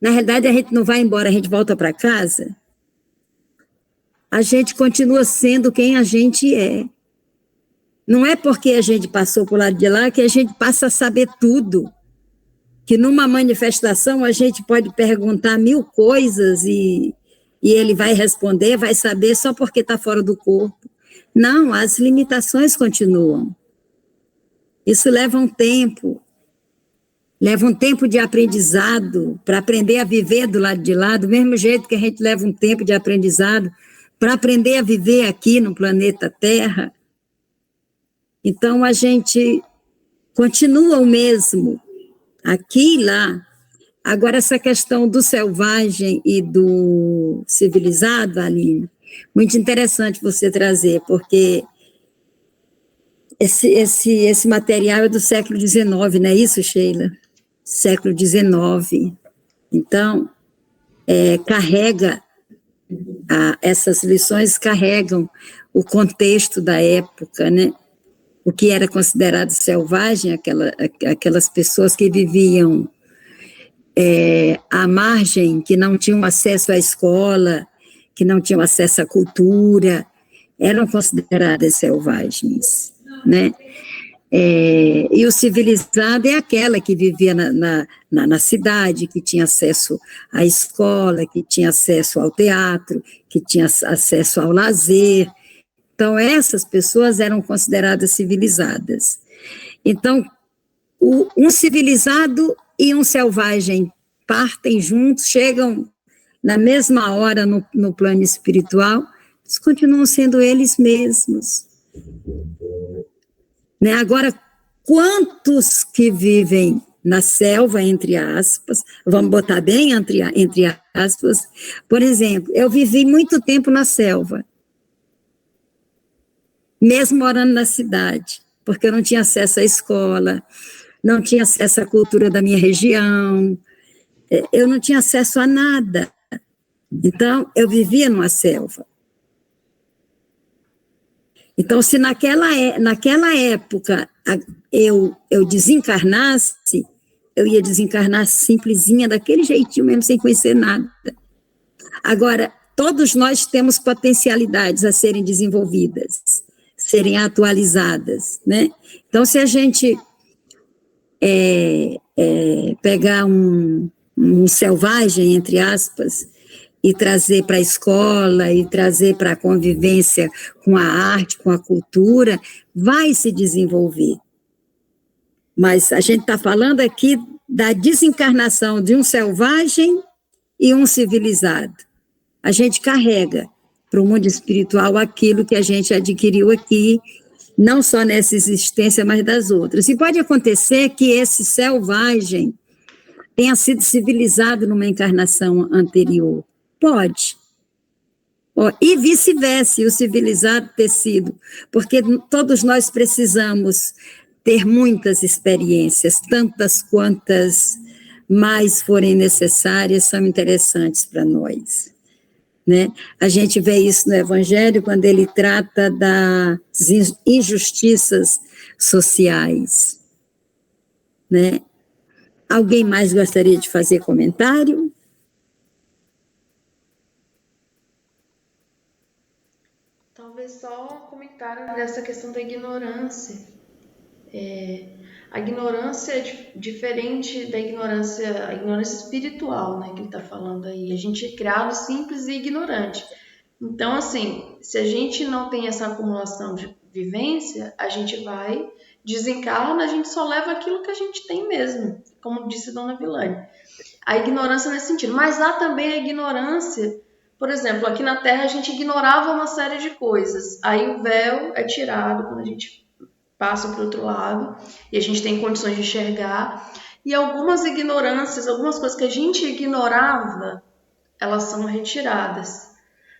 Speaker 1: na realidade a gente não vai embora, a gente volta para casa, a gente continua sendo quem a gente é. Não é porque a gente passou por lado de lá que a gente passa a saber tudo. Que numa manifestação a gente pode perguntar 1000 coisas e ele vai responder, vai saber só porque está fora do corpo. Não, as limitações continuam. Isso leva um tempo de aprendizado para aprender a viver do lado de lá, do mesmo jeito que a gente leva um tempo de aprendizado para aprender a viver aqui no planeta Terra. Então, a gente continua o mesmo, aqui e lá. Agora, essa questão do selvagem e do civilizado, Aline, muito interessante você trazer, porque esse material é do século XIX, não é isso, Sheila? Século XIX. Então, essas lições carregam o contexto da época, né? O que era considerado selvagem, aquelas pessoas que viviam à margem, que não tinham acesso à escola, que não tinham acesso à cultura, eram consideradas selvagens, né? E o civilizado é aquela que vivia na cidade, que tinha acesso à escola, que tinha acesso ao teatro, que tinha acesso ao lazer. Então, essas pessoas eram consideradas civilizadas. Então, um civilizado e um selvagem partem juntos, chegam na mesma hora no plano espiritual, eles continuam sendo eles mesmos. Né? Agora, quantos que vivem na selva, entre aspas, vamos botar bem entre aspas, por exemplo, eu vivi muito tempo na selva, mesmo morando na cidade, porque eu não tinha acesso à escola, não tinha acesso à cultura da minha região, eu não tinha acesso a nada. Então, eu vivia numa selva. Então, se naquela época eu desencarnasse, eu ia desencarnar simplesinha, daquele jeitinho mesmo, sem conhecer nada. Agora, todos nós temos potencialidades a serem desenvolvidas, serem atualizadas, né? Então, se a gente pegar um selvagem, entre aspas, e trazer para a escola, e trazer para a convivência com a arte, com a cultura, vai se desenvolver. Mas a gente está falando aqui da desencarnação de um selvagem e um civilizado. A gente carrega para o mundo espiritual aquilo que a gente adquiriu aqui, não só nessa existência, mas das outras. E pode acontecer que esse selvagem tenha sido civilizado numa encarnação anterior. Pode. E vice-versa, o civilizado ter sido, porque todos nós precisamos ter muitas experiências, tantas quantas mais forem necessárias, são interessantes para nós. Né? A gente vê isso no Evangelho quando ele trata das injustiças sociais. Né? Alguém mais gostaria de fazer comentário?
Speaker 2: Talvez só um comentário dessa questão da ignorância. A ignorância é diferente da ignorância, a ignorância espiritual, né, que ele está falando aí. A gente é criado simples e ignorante. Então, assim, se a gente não tem essa acumulação de vivência, a gente vai, desencarna, a gente só leva aquilo que a gente tem mesmo, como disse Dona Vilane. A ignorância nesse sentido. Mas há também a ignorância, por exemplo, aqui na Terra a gente ignorava uma série de coisas. Aí o véu é tirado quando a gente passa para o outro lado e a gente tem condições de enxergar. E algumas ignorâncias, algumas coisas que a gente ignorava, elas são retiradas.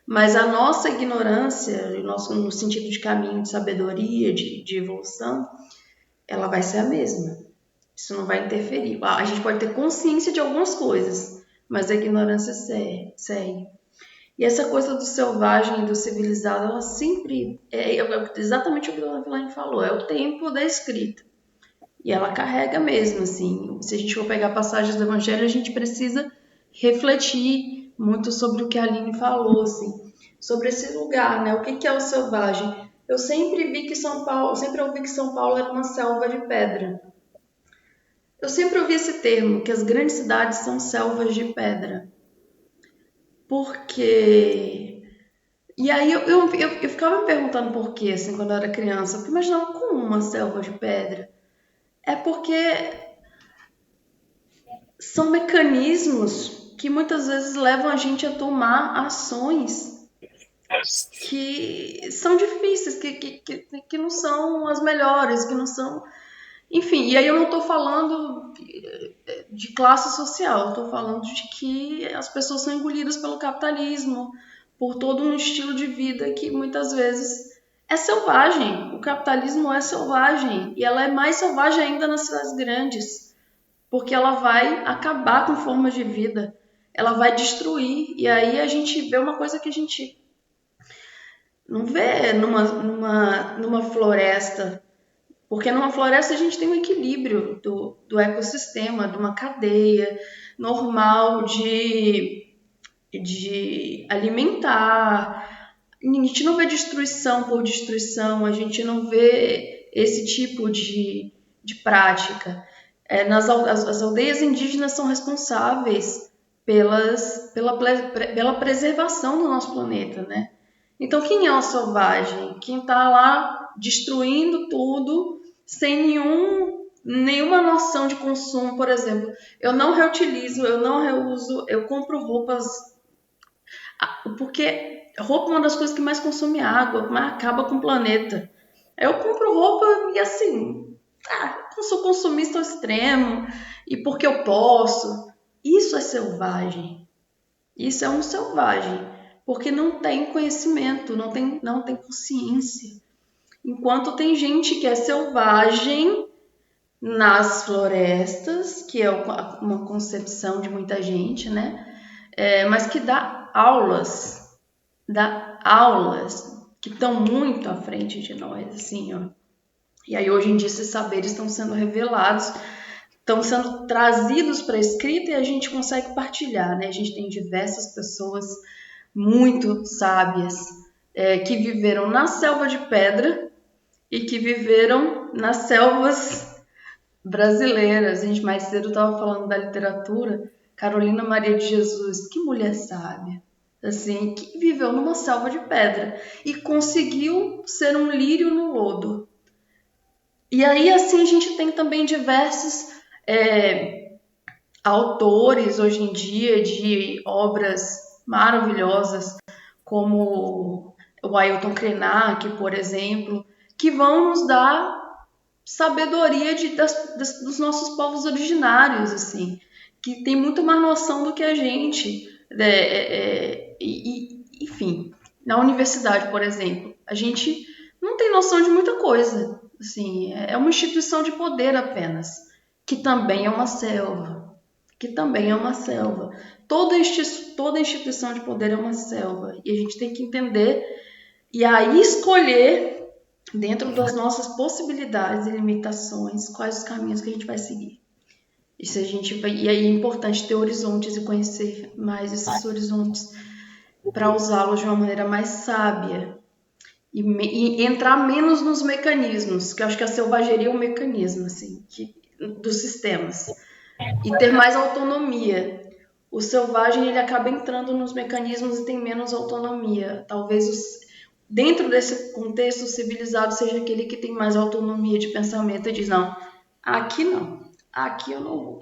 Speaker 2: Mas a nossa ignorância, no sentido de caminho, de sabedoria, de evolução, ela vai ser a mesma. Isso não vai interferir. A gente pode ter consciência de algumas coisas, mas a ignorância segue. E essa coisa do selvagem e do civilizado, ela sempre é exatamente o que a Dona Vilane falou, é o tempo da escrita. E ela carrega mesmo, assim. Se a gente for pegar passagens do Evangelho, a gente precisa refletir muito sobre o que a Aline falou, assim, sobre esse lugar, né? O que é o selvagem? Eu sempre ouvi que São Paulo era uma selva de pedra. Eu sempre ouvi esse termo, que as grandes cidades são selvas de pedra. Porque... E aí eu ficava me perguntando por quê, assim, quando eu era criança. Eu imaginava como uma selva de pedra. É porque são mecanismos que muitas vezes levam a gente a tomar ações que são difíceis, que não são as melhores, que não são... Enfim, e aí eu não estou falando de classe social, estou falando de que as pessoas são engolidas pelo capitalismo, por todo um estilo de vida que muitas vezes é selvagem. O capitalismo é selvagem, e ela é mais selvagem ainda nas cidades grandes, porque ela vai acabar com formas de vida, ela vai destruir, e aí a gente vê uma coisa que a gente não vê numa floresta. Porque numa floresta a gente tem um equilíbrio do ecossistema, de uma cadeia normal de alimentar. A gente não vê destruição por destruição, a gente não vê esse tipo de prática. As aldeias indígenas são responsáveis pela preservação do nosso planeta, né? Então, quem é o selvagem? Quem está lá destruindo tudo sem nenhuma noção de consumo, por exemplo. Eu não reutilizo, eu não reuso, eu compro roupas... Porque roupa é uma das coisas que mais consome água, mais acaba com o planeta. Eu compro roupa e assim... eu sou consumista ao extremo, e porque eu posso. Isso é selvagem. Isso é um selvagem, porque não tem conhecimento, não tem consciência. Enquanto tem gente que é selvagem nas florestas, que é uma concepção de muita gente, né? Mas que dá aulas que estão muito à frente de nós, assim, ó. E aí, hoje em dia, esses saberes estão sendo revelados, estão sendo trazidos para a escrita e a gente consegue partilhar, né? A gente tem diversas pessoas muito sábias que viveram na selva de pedra e que viveram nas selvas brasileiras. A gente mais cedo estava falando da literatura. Carolina Maria de Jesus, que mulher sábia, assim, que viveu numa selva de pedra e conseguiu ser um lírio no lodo. E aí, assim, a gente tem também diversos autores, hoje em dia, de obras maravilhosas, como o Ailton Krenak, por exemplo, que vão nos dar sabedoria dos nossos povos originários, assim, que tem muito mais noção do que a gente. Enfim, na universidade, por exemplo, a gente não tem noção de muita coisa. Assim, é uma instituição de poder apenas, que também é uma selva. Toda instituição de poder é uma selva. E a gente tem que entender e aí escolher, dentro das nossas possibilidades e limitações, quais os caminhos que a gente vai seguir. E aí é importante ter horizontes e conhecer mais esses horizontes para usá-los de uma maneira mais sábia. E entrar menos nos mecanismos, que eu acho que a selvageria é um mecanismo, assim, dos sistemas. E ter mais autonomia. O selvagem, ele acaba entrando nos mecanismos e tem menos autonomia. Talvez, dentro desse contexto, o civilizado seja aquele que tem mais autonomia de pensamento e diz, não, aqui eu não vou.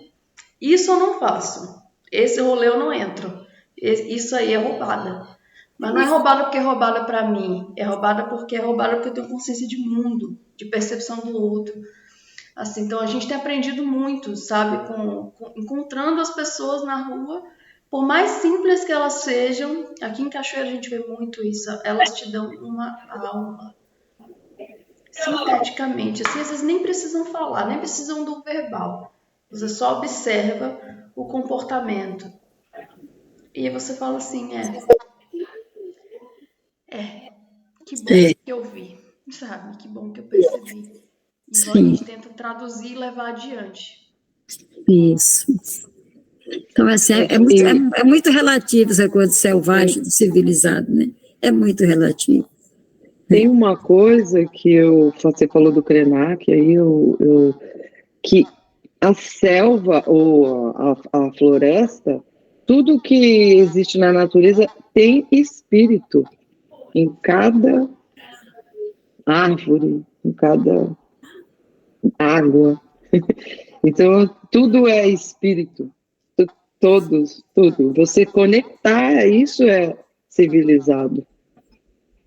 Speaker 2: Isso eu não faço. Esse rolê eu não entro. Isso aí é roubada. Mas não é roubada porque é roubada para mim, é roubada porque eu tenho consciência de mundo, de percepção do outro. Assim, então a gente tem aprendido muito, sabe, encontrando as pessoas na rua, por mais simples que elas sejam. Aqui em Cachoeira a gente vê muito isso, elas te dão uma alma, sinteticamente, assim, às vezes nem precisam falar, nem precisam do verbal, você só observa o comportamento. E aí você fala assim, que bom que eu vi, sabe? Que bom que eu percebi. E a gente tenta traduzir e levar adiante.
Speaker 1: Isso. Então, assim, é muito relativo essa coisa do selvagem, do civilizado, né? É muito relativo.
Speaker 7: Tem uma coisa que você falou do Krenak, aí que a selva ou a floresta, tudo que existe na natureza tem espírito. Em cada árvore, em cada água. Então, tudo é espírito. Tudo. Você conectar, isso é civilizado.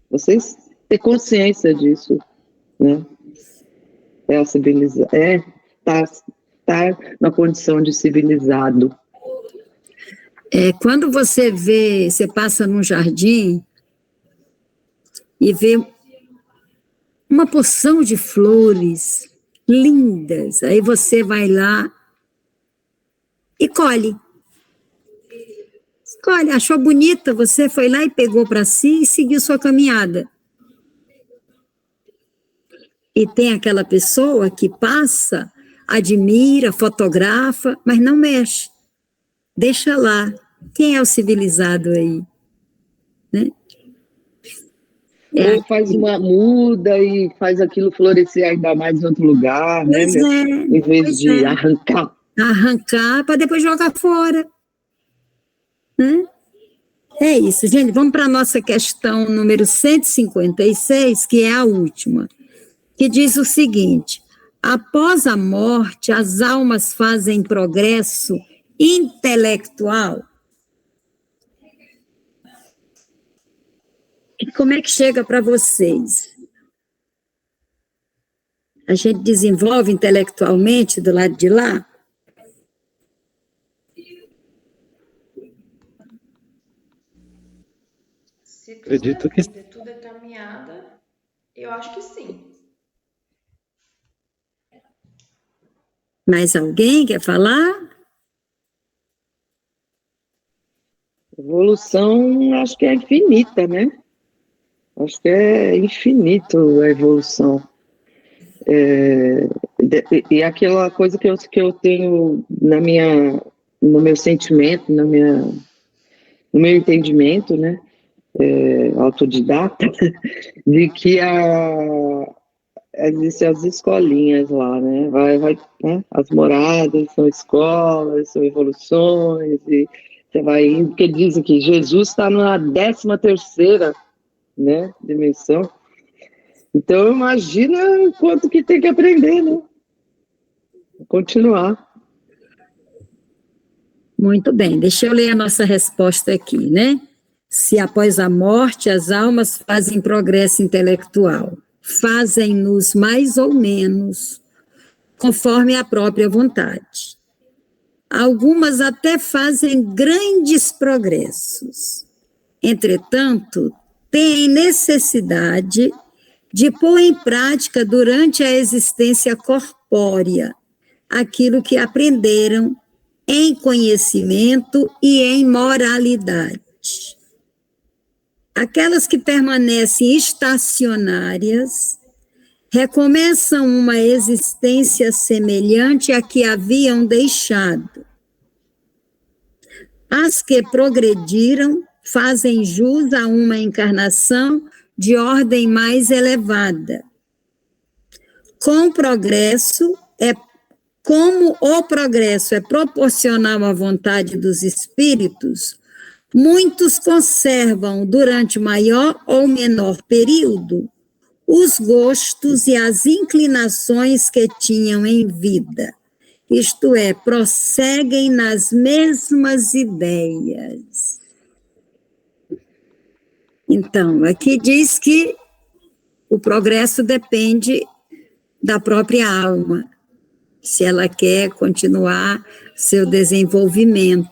Speaker 7: Você ter consciência disso, né? É civilizado. Tá na condição de civilizado.
Speaker 1: Quando você passa num jardim e vê uma porção de flores lindas, aí você vai lá e colhe, achou bonita, você foi lá e pegou para si e seguiu sua caminhada. E tem aquela pessoa que passa, admira, fotografa, mas não mexe, deixa lá. Quem é o civilizado aí? Né? É
Speaker 7: Ou faz uma muda e faz aquilo florescer ainda mais em outro lugar, né,
Speaker 1: Pois
Speaker 7: meu?
Speaker 1: é,
Speaker 7: Em vez
Speaker 1: pois
Speaker 7: de
Speaker 1: é.
Speaker 7: arrancar.
Speaker 1: Arrancar para depois jogar fora, né? É isso, gente. Vamos para a nossa questão número 156, que é a última, que diz o seguinte: após a morte, as almas fazem progresso intelectual. E como é que chega para vocês? A gente desenvolve intelectualmente do lado de lá?
Speaker 2: Se
Speaker 3: Acredito que
Speaker 2: tudo é caminhada, eu acho que sim.
Speaker 1: Mais alguém quer falar?
Speaker 7: Evolução, acho que é infinita, né? Acho que é infinito a evolução. E aquela coisa que eu tenho no meu sentimento, no meu entendimento, né? Autodidata, de que existem as escolinhas lá, né? Né? As moradas são escolas, são evoluções, e você vai indo, porque dizem que Jesus está na 13ª, né, dimensão. Então, imagina o quanto que tem que aprender, né? Continuar.
Speaker 1: Muito bem, deixa eu ler a nossa resposta aqui, né? Se após a morte as almas fazem progresso intelectual, fazem-nos mais ou menos, conforme a própria vontade. Algumas até fazem grandes progressos. Entretanto, têm necessidade de pôr em prática durante a existência corpórea aquilo que aprenderam em conhecimento e em moralidade. Aquelas que permanecem estacionárias recomeçam uma existência semelhante à que haviam deixado. As que progrediram fazem jus a uma encarnação de ordem mais elevada. Como o progresso é proporcional à vontade dos espíritos, muitos conservam durante maior ou menor período os gostos e as inclinações que tinham em vida. Isto é, prosseguem nas mesmas ideias. Então, aqui diz que o progresso depende da própria alma, se ela quer continuar seu desenvolvimento.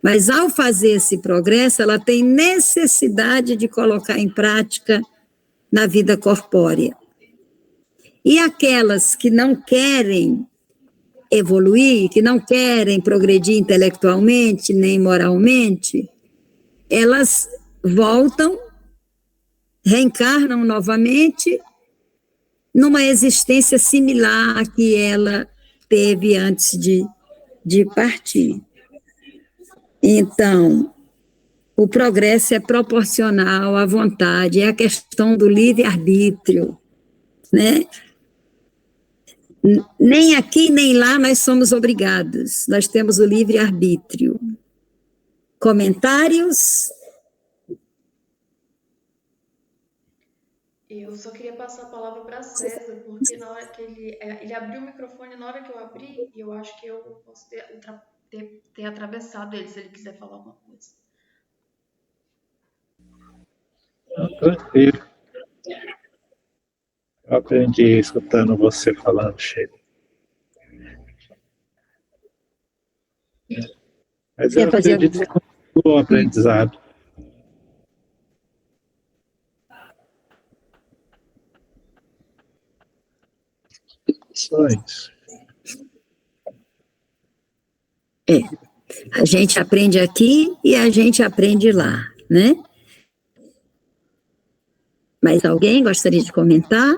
Speaker 1: Mas, ao fazer esse progresso, ela tem necessidade de colocar em prática na vida corpórea. E aquelas que não querem evoluir, que não querem progredir intelectualmente nem moralmente, elas voltam, reencarnam novamente numa existência similar à que ela teve antes de partir. Então, o progresso é proporcional à vontade, é a questão do livre-arbítrio, né? Nem aqui nem lá nós somos obrigados, nós temos o livre-arbítrio. Comentários?
Speaker 2: Eu só queria passar a palavra para César, porque na hora que ele abriu o microfone, na hora que eu abri, eu acho que eu posso ter atravessado ele, se ele quiser falar alguma coisa.
Speaker 3: tranquilo. Eu aprendi escutando você falando, Sheila. Mas eu
Speaker 1: Quer fazer
Speaker 3: acredito que continua o aprendizado. Só isso.
Speaker 1: A gente aprende aqui e a gente aprende lá, né? Mais alguém gostaria de comentar?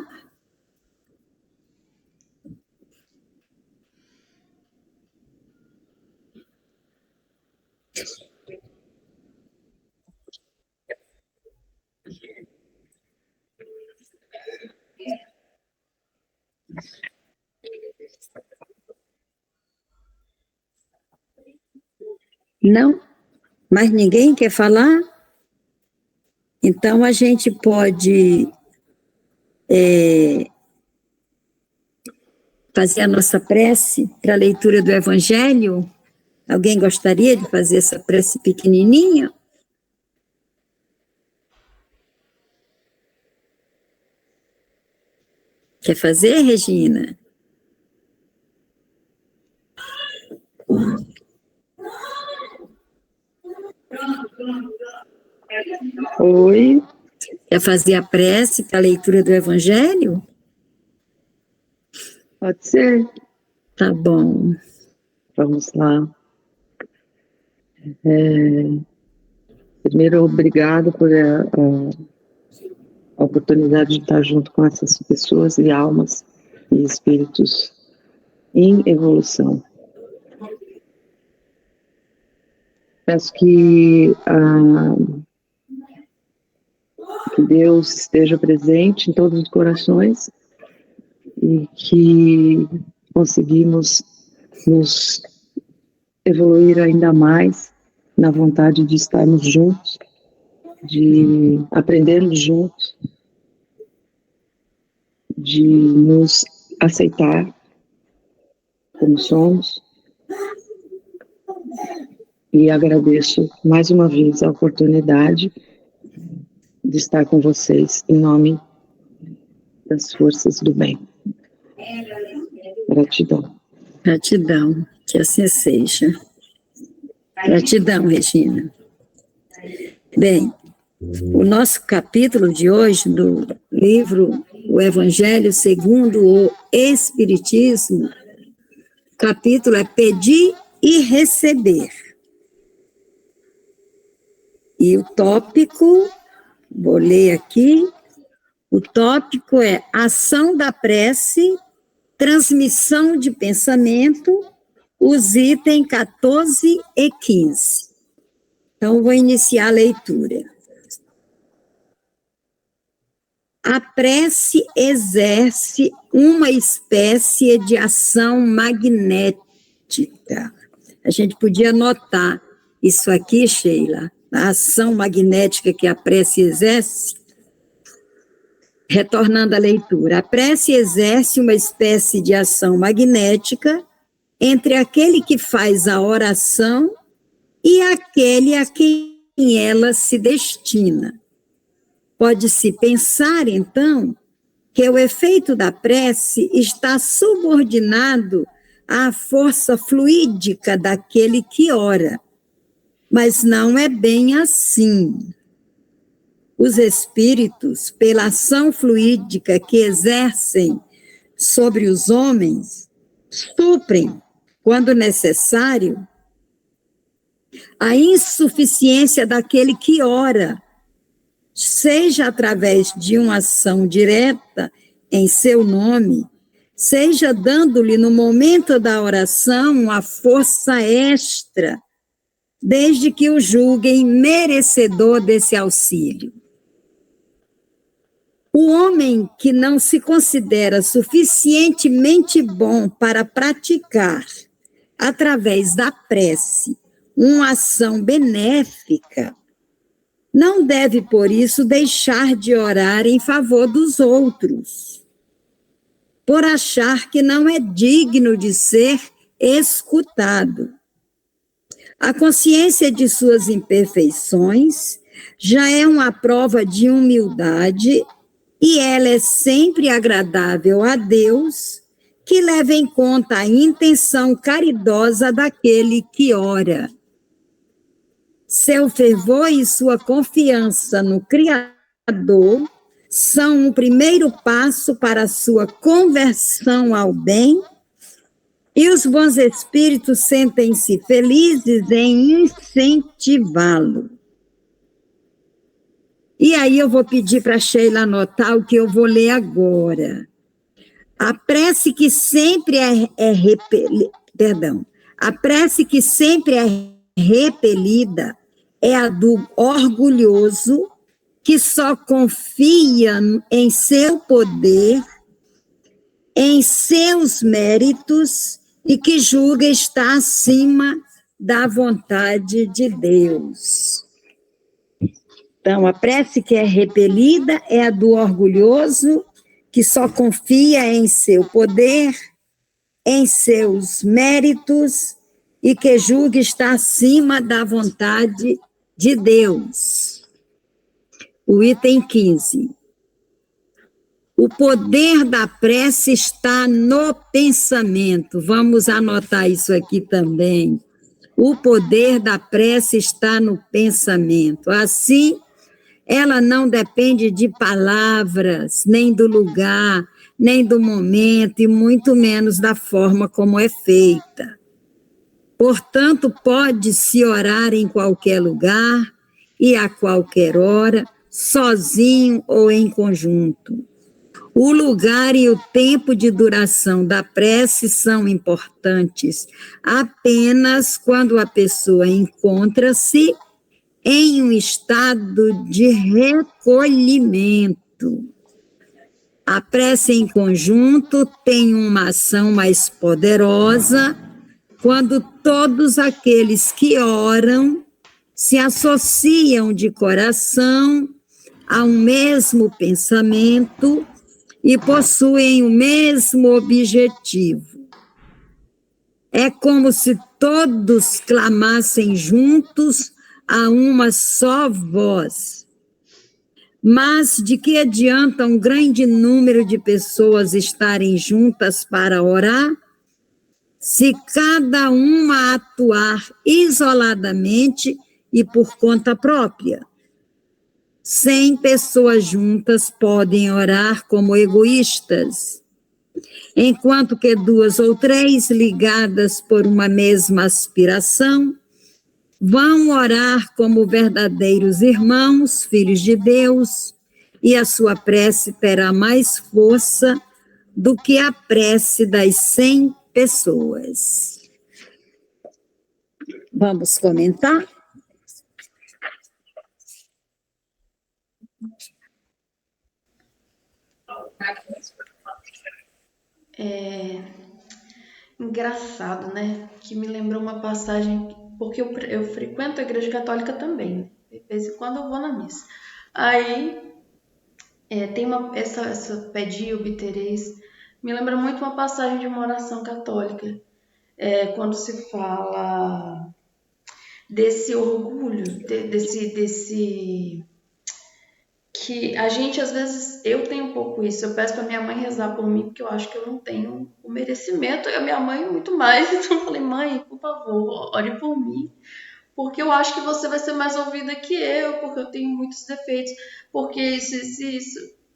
Speaker 1: Não? Mas ninguém quer falar? Então, a gente pode fazer a nossa prece para a leitura do Evangelho? Alguém gostaria de fazer essa prece pequenininha? Quer fazer, Regina?
Speaker 7: Oi?
Speaker 1: Quer fazer a prece para a leitura do Evangelho?
Speaker 7: Pode ser.
Speaker 1: Tá bom.
Speaker 7: Vamos lá. Primeiro, obrigado por a oportunidade de estar junto com essas pessoas e almas e espíritos em evolução. Peço que Deus esteja presente em todos os corações e que conseguimos nos evoluir ainda mais na vontade de estarmos juntos, de aprendermos juntos, de nos aceitar como somos. E agradeço mais uma vez a oportunidade de estar com vocês em nome das forças do bem. Gratidão.
Speaker 1: Gratidão, que assim seja. Gratidão, Regina. Bem, o nosso capítulo de hoje do livro O Evangelho segundo o Espiritismo, o capítulo é Pedir e Receber. E o tópico, vou ler aqui, o tópico é Ação da Prece, Transmissão de Pensamento, os itens 14 e 15. Então, vou iniciar a leitura. A prece exerce uma espécie de ação magnética. A gente podia notar isso aqui, Sheila, a ação magnética que a prece exerce. Retornando à leitura, a prece exerce uma espécie de ação magnética entre aquele que faz a oração e aquele a quem ela se destina. Pode-se pensar, então, que o efeito da prece está subordinado à força fluídica daquele que ora, mas não é bem assim. Os espíritos, pela ação fluídica que exercem sobre os homens, suprem, quando necessário, a insuficiência daquele que ora, seja através de uma ação direta em seu nome, seja dando-lhe no momento da oração uma força extra, desde que o julguem merecedor desse auxílio. O homem que não se considera suficientemente bom para praticar, através da prece, uma ação benéfica, não deve, por isso, deixar de orar em favor dos outros, por achar que não é digno de ser escutado. A consciência de suas imperfeições já é uma prova de humildade e ela é sempre agradável a Deus, que leva em conta a intenção caridosa daquele que ora. Seu fervor e sua confiança no Criador são o primeiro passo para a sua conversão ao bem, e os bons espíritos sentem-se felizes em incentivá-lo. E aí eu vou pedir para a Sheila anotar o que eu vou ler agora. A prece que sempre a prece que sempre é repelida é a do orgulhoso, que só confia em seu poder, em seus méritos, e que julga estar acima da vontade de Deus. Então, a prece que é repelida é a do orgulhoso, que só confia em seu poder, em seus méritos, e que julga estar acima da vontade de Deus. O item 15. O poder da prece está no pensamento. Vamos anotar isso aqui também. O poder da prece está no pensamento. Assim, ela não depende de palavras, nem do lugar, nem do momento, e muito menos da forma como é feita. Portanto, pode-se orar em qualquer lugar e a qualquer hora, sozinho ou em conjunto. O lugar e o tempo de duração da prece são importantes apenas quando a pessoa encontra-se em um estado de recolhimento. A prece em conjunto tem uma ação mais poderosa quando todos aqueles que oram se associam de coração a um mesmo pensamento e possuem o mesmo objetivo. É como se todos clamassem juntos a uma só voz. Mas de que adianta um grande número de pessoas estarem juntas para orar, se cada uma atuar isoladamente e por conta própria? 100 pessoas juntas podem orar como egoístas, enquanto que 2 ou 3 ligadas por uma mesma aspiração vão orar como verdadeiros irmãos, filhos de Deus, e a sua prece terá mais força do que a prece das 100 pessoas. Vamos comentar?
Speaker 2: Engraçado, né? Que me lembrou uma passagem, porque eu frequento a igreja católica também. De vez em quando eu vou na missa. Aí, tem essa pedi e obtereis, me lembra muito uma passagem de uma oração católica, quando se fala desse orgulho, desse que a gente, às vezes, eu tenho um pouco isso, eu peço para minha mãe rezar por mim, porque eu acho que eu não tenho o merecimento, e a minha mãe muito mais, então eu falei, mãe, por favor, ore por mim, porque eu acho que você vai ser mais ouvida que eu, porque eu tenho muitos defeitos, porque isso.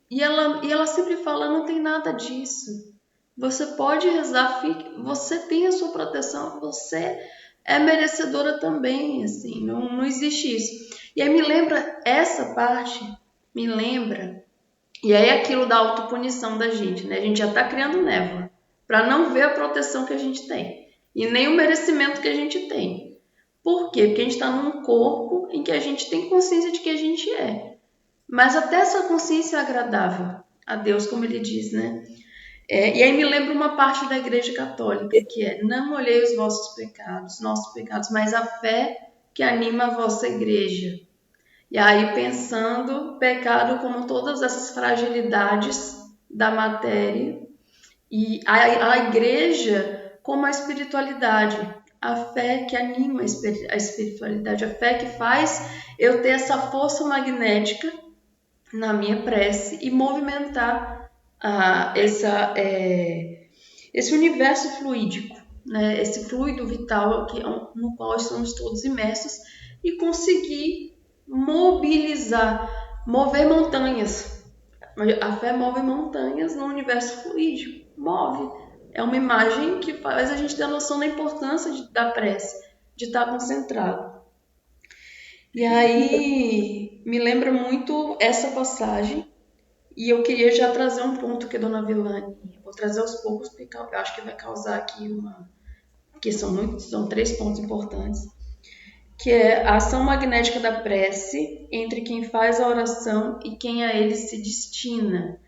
Speaker 2: E ela sempre fala, não tem nada disso, você pode rezar, você tem a sua proteção, você é merecedora também, assim, não existe isso. E aí me lembra essa parte, e aí é aquilo da autopunição da gente, né? A gente já está criando névoa para não ver a proteção que a gente tem e nem o merecimento que a gente tem. Por quê? Porque a gente está num corpo em que a gente tem consciência de que a gente é. Mas até essa consciência é agradável a Deus, como ele diz, né? E aí me lembra uma parte da Igreja Católica, que é: não olhei os vossos pecados, nossos pecados, mas a fé que anima a vossa Igreja. E aí pensando pecado como todas essas fragilidades da matéria, e a Igreja como a espiritualidade, a fé que anima a espiritualidade, a fé que faz eu ter essa força magnética na minha prece e movimentar esse universo fluídico, né? Esse fluido vital no qual estamos todos imersos, e conseguir mover montanhas. A fé move montanhas no universo fluídico, move. É uma imagem que faz a gente ter a noção da importância da prece, de estar concentrado. E aí me lembra muito essa passagem, e eu queria já trazer um ponto que a dona Vilane, vou trazer aos poucos, porque eu acho que vai causar aqui porque são 3 pontos importantes, que é a ação magnética da prece entre quem faz a oração e quem a ele se destina.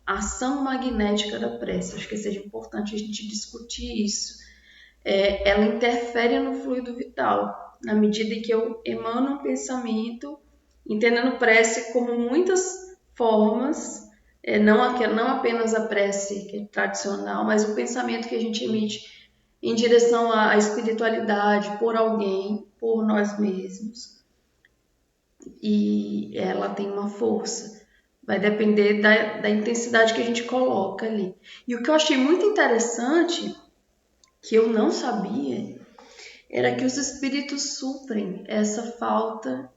Speaker 2: A ação magnética da prece, acho que seja importante a gente discutir isso. ela interfere no fluido vital, na medida em que eu emano um pensamento, entendendo prece como muitas formas, não apenas a prece que é tradicional, mas o pensamento que a gente emite em direção à espiritualidade, por alguém, por nós mesmos. E ela tem uma força. Vai depender da intensidade que a gente coloca ali. E o que eu achei muito interessante, que eu não sabia, era que os espíritos suprem essa falta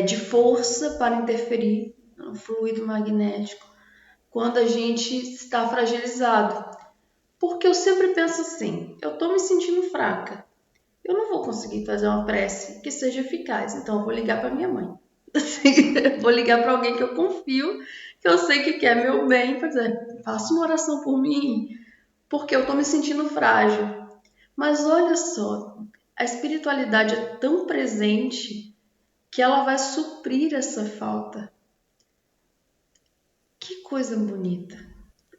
Speaker 2: de força para interferir no fluido magnético quando a gente está fragilizado. Porque eu sempre penso assim, eu estou me sentindo fraca, eu não vou conseguir fazer uma prece que seja eficaz, então eu vou ligar para minha mãe. Vou ligar para alguém que eu confio, que eu sei que quer meu bem, para dizer, faça uma oração por mim, porque eu estou me sentindo frágil. Mas olha só, a espiritualidade é tão presente que ela vai suprir essa falta. Que coisa bonita.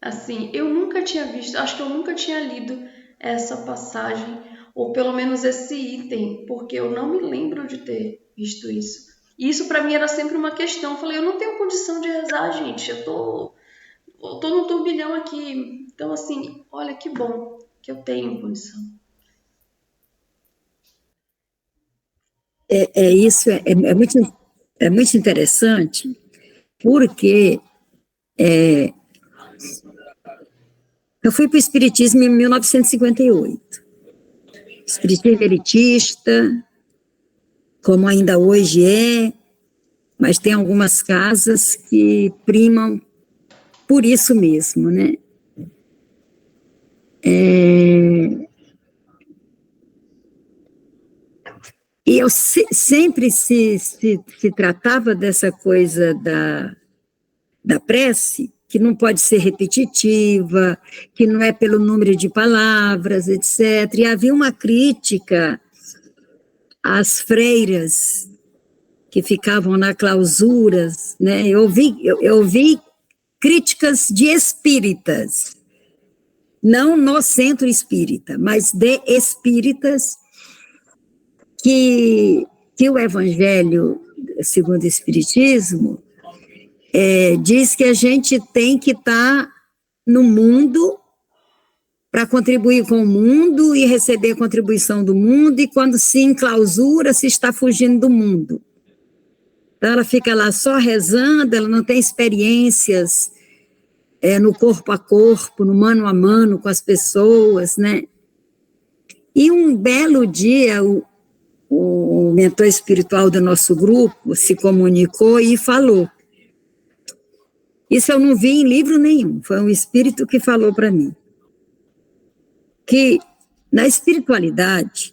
Speaker 2: Assim, eu nunca tinha visto, acho que eu nunca tinha lido essa passagem, ou pelo menos esse item, porque eu não me lembro de ter visto isso. E isso para mim era sempre uma questão. Eu falei, eu não tenho condição de rezar, gente. Eu tô no turbilhão aqui. Então, assim, olha que bom que eu tenho condição.
Speaker 1: Isso é muito interessante, porque eu fui para o Espiritismo em 1958. Espiritismo elitista, como ainda hoje mas tem algumas casas que primam por isso mesmo, né? E eu sempre se tratava dessa coisa da prece, que não pode ser repetitiva, que não é pelo número de palavras, etc. E havia uma crítica às freiras que ficavam na clausuras, né? Eu ouvi críticas de espíritas, não no centro espírita, mas de espíritas, que o Evangelho, segundo o Espiritismo, diz que a gente tem que estar no mundo para contribuir com o mundo e receber a contribuição do mundo, e quando se enclausura, se está fugindo do mundo. Então, ela fica lá só rezando, ela não tem experiências no corpo a corpo, no mano a mano com as pessoas, né? E um belo dia, o mentor espiritual do nosso grupo se comunicou e falou. Isso eu não vi em livro nenhum, foi um espírito que falou para mim. Que na espiritualidade,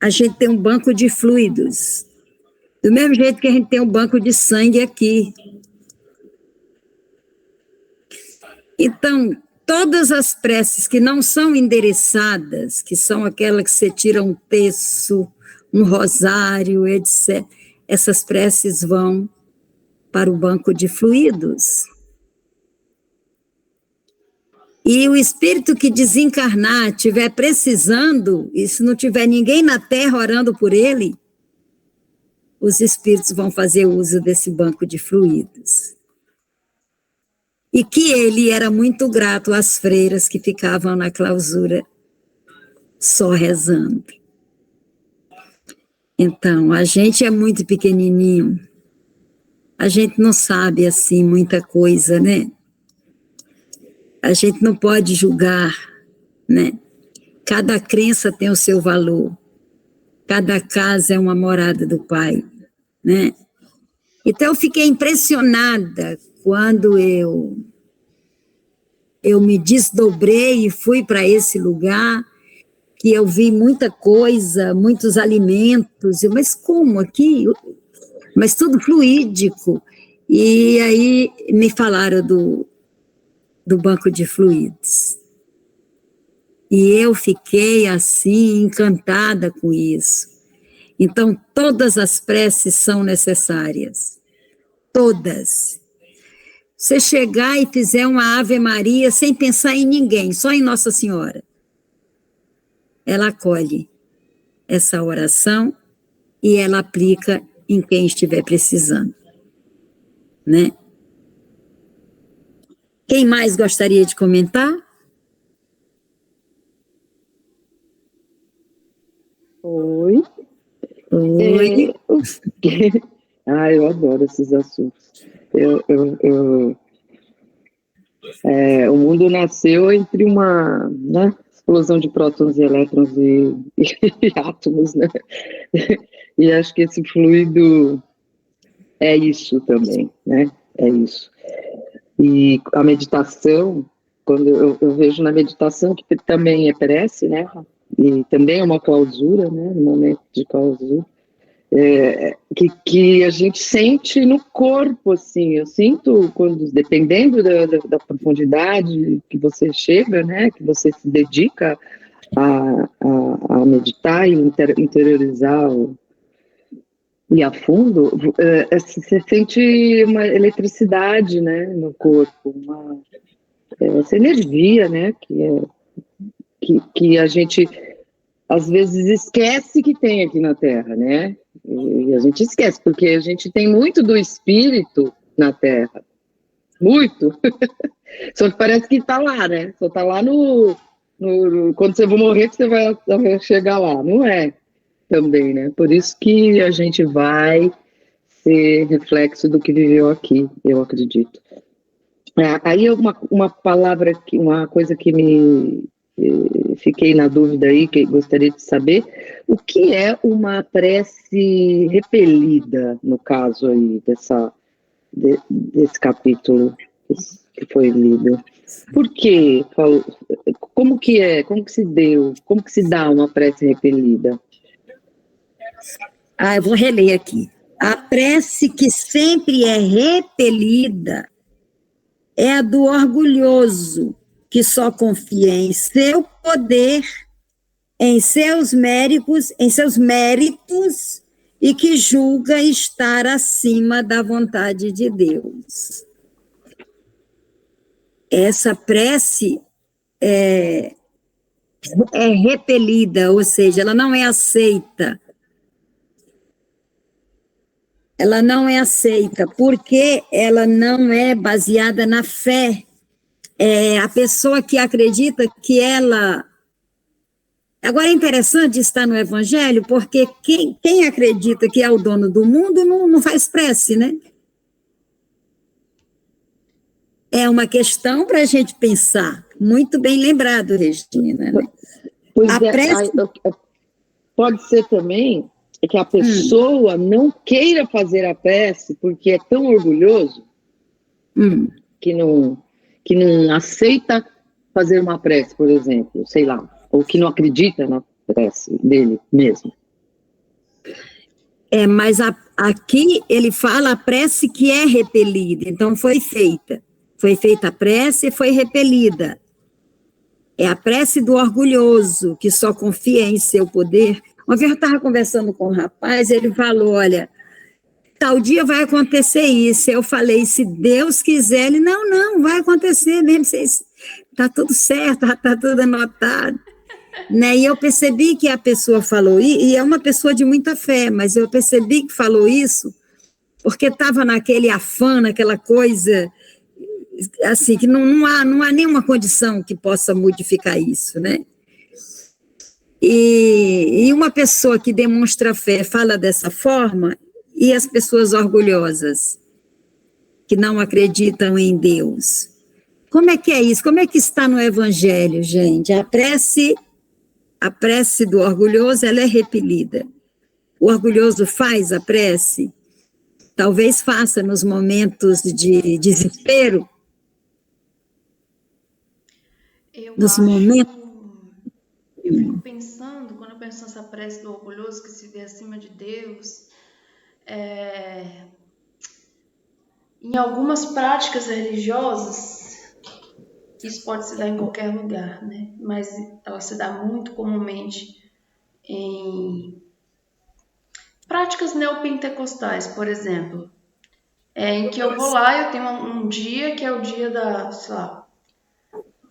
Speaker 1: a gente tem um banco de fluidos, do mesmo jeito que a gente tem um banco de sangue aqui. Então, todas as preces que não são endereçadas, que são aquelas que você tira um terço, um rosário, etc., essas preces vão para o banco de fluidos. E o espírito que desencarnar estiver precisando, e se não tiver ninguém na Terra orando por ele, os espíritos vão fazer uso desse banco de fluidos. E que ele era muito grato às freiras que ficavam na clausura só rezando. Então, a gente é muito pequenininho, a gente não sabe, assim, muita coisa, né? A gente não pode julgar, né? Cada crença tem o seu valor, cada casa é uma morada do Pai, né? Então, eu fiquei impressionada quando eu me desdobrei e fui para esse lugar, que eu vi muita coisa, muitos alimentos, mas como aqui? Mas tudo fluídico. E aí me falaram do banco de fluidos. E eu fiquei assim, encantada com isso. Então, todas as preces são necessárias. Todas. Você chegar e fizer uma Ave Maria sem pensar em ninguém, só em Nossa Senhora. ela acolhe essa oração e ela aplica em quem estiver precisando, né? Quem mais gostaria de comentar?
Speaker 7: Oi.
Speaker 1: Oi.
Speaker 7: Eu adoro esses assuntos. O mundo nasceu entre uma, né, explosão de prótons e elétrons e átomos, né? E acho que esse fluido é isso também, né? É isso. E a meditação, quando eu vejo na meditação que também é prece, né? E também é uma clausura, né? Um momento de clausura. Que a gente sente no corpo, assim, eu sinto, dependendo da profundidade que você chega, né, que você se dedica a meditar e interiorizar e a fundo, você sente uma eletricidade, né, no corpo, essa energia, né, que a gente às vezes esquece que tem aqui na Terra, né? E a gente esquece, porque a gente tem muito do espírito na Terra. Muito. Só que parece que está lá, né? Só está lá quando você vai morrer que você vai chegar lá. Não é também, né? Por isso que a gente vai ser reflexo do que viveu aqui, eu acredito. Aí uma palavra, uma coisa que fiquei na dúvida aí, que gostaria de saber, o que é uma prece repelida, no caso aí, desse capítulo que foi lido? Por quê? Como que é? Como que se deu? Como que se dá uma prece repelida?
Speaker 1: Eu vou reler aqui. A prece que sempre é repelida é a do orgulhoso, que só confia em seu poder, em seus méritos e que julga estar acima da vontade de Deus. Essa prece é repelida, ou seja, ela não é aceita. Ela não é aceita porque ela não é baseada na fé. A pessoa que acredita que ela... Agora é interessante estar no Evangelho, porque quem acredita que é o dono do mundo não faz prece, né? É uma questão para a gente pensar. Muito bem lembrado, Regina, né?
Speaker 7: Pois prece... pode ser também que a pessoa não queira fazer a prece porque é tão orgulhoso que não aceita fazer uma prece, por exemplo, sei lá, ou que não acredita na prece dele mesmo.
Speaker 1: Mas aqui ele fala a prece que é repelida, então foi feita a prece e foi repelida. É a prece do orgulhoso, que só confia em seu poder. Uma vez eu estava conversando com um rapaz, ele falou, olha, tal dia vai acontecer isso. Eu falei, se Deus quiser, ele, não, vai acontecer mesmo, está tudo certo, está tudo anotado. Né? E eu percebi que a pessoa falou, e é uma pessoa de muita fé, mas eu percebi que falou isso porque estava naquele afã, naquela coisa, assim, que não há nenhuma condição que possa modificar isso, né? E uma pessoa que demonstra fé fala dessa forma, e as pessoas orgulhosas, que não acreditam em Deus. Como é que é isso? Como é que está no Evangelho, gente? A prece do orgulhoso, ela é repelida. O orgulhoso faz a prece, talvez faça nos momentos de desespero.
Speaker 2: Eu fico pensando, quando eu penso nessa prece do orgulhoso que se vê acima de Deus, em algumas práticas religiosas, isso pode se dar em qualquer lugar, né? Mas ela se dá muito comumente em práticas neopentecostais, por exemplo, em que eu vou lá, eu tenho um dia que é o dia da, sei lá,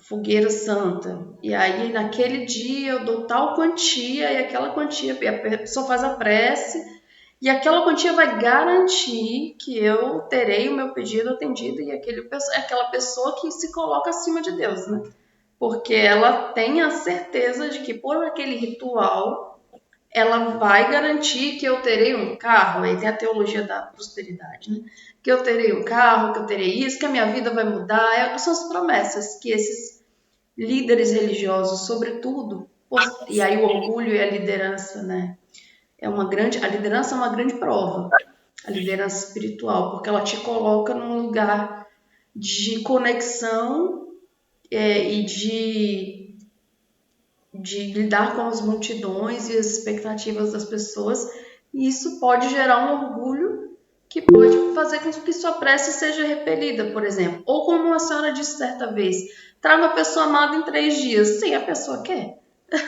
Speaker 2: fogueira santa, e aí naquele dia eu dou tal quantia, e aquela quantia, a pessoa faz a prece, e aquela quantia vai garantir que eu terei o meu pedido atendido, e aquela pessoa que se coloca acima de Deus, né? Porque ela tem a certeza de que por aquele ritual ela vai garantir que eu terei um carro. Aí tem a teologia da prosperidade, né? Que eu terei um carro, que eu terei isso, que a minha vida vai mudar. São as promessas que esses líderes religiosos, sobretudo, e aí o orgulho e a liderança, né? A liderança é uma grande prova, a liderança espiritual, porque ela te coloca num lugar de conexão e de lidar com as multidões e as expectativas das pessoas, e isso pode gerar um orgulho que pode fazer com que sua prece seja repelida, por exemplo. Ou como a senhora disse certa vez, traga a pessoa amada em 3 dias. Sim, a pessoa quer.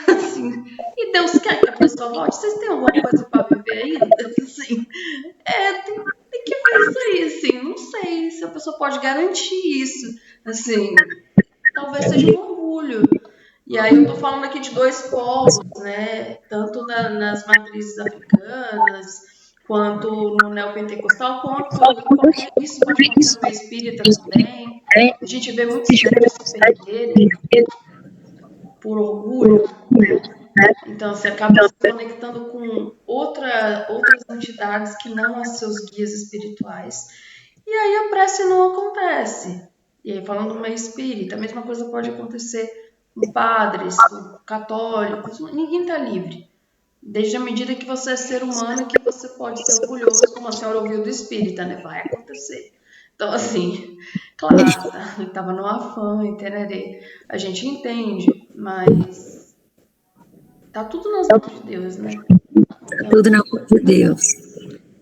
Speaker 2: Assim, e Deus quer que a pessoa volte. Vocês têm alguma coisa para viver ainda? Assim, tem que ver isso aí, assim. Não sei se a pessoa pode garantir isso. Assim, talvez seja um orgulho. E aí eu estou falando aqui de 2 polos, né? Tanto nas matrizes africanas, quanto no neopentecostal, quanto isso pode acontecer no meio espírita também. A gente vê muitos crentes se perderem por orgulho. Então, você acaba se conectando com outras entidades que não as seus guias espirituais. E aí a prece não acontece. E aí, falando do meio espírita, a mesma coisa pode acontecer com padres, com católicos. Ninguém está livre. Desde a medida que você é ser humano, que você pode ser orgulhoso, como a senhora ouviu do espírita, né? Vai acontecer. Então, assim, claro, estava no afã, entendeu? A gente entende, mas tá tudo nas mãos de Deus, né? Então,
Speaker 1: Tudo na mão de Deus.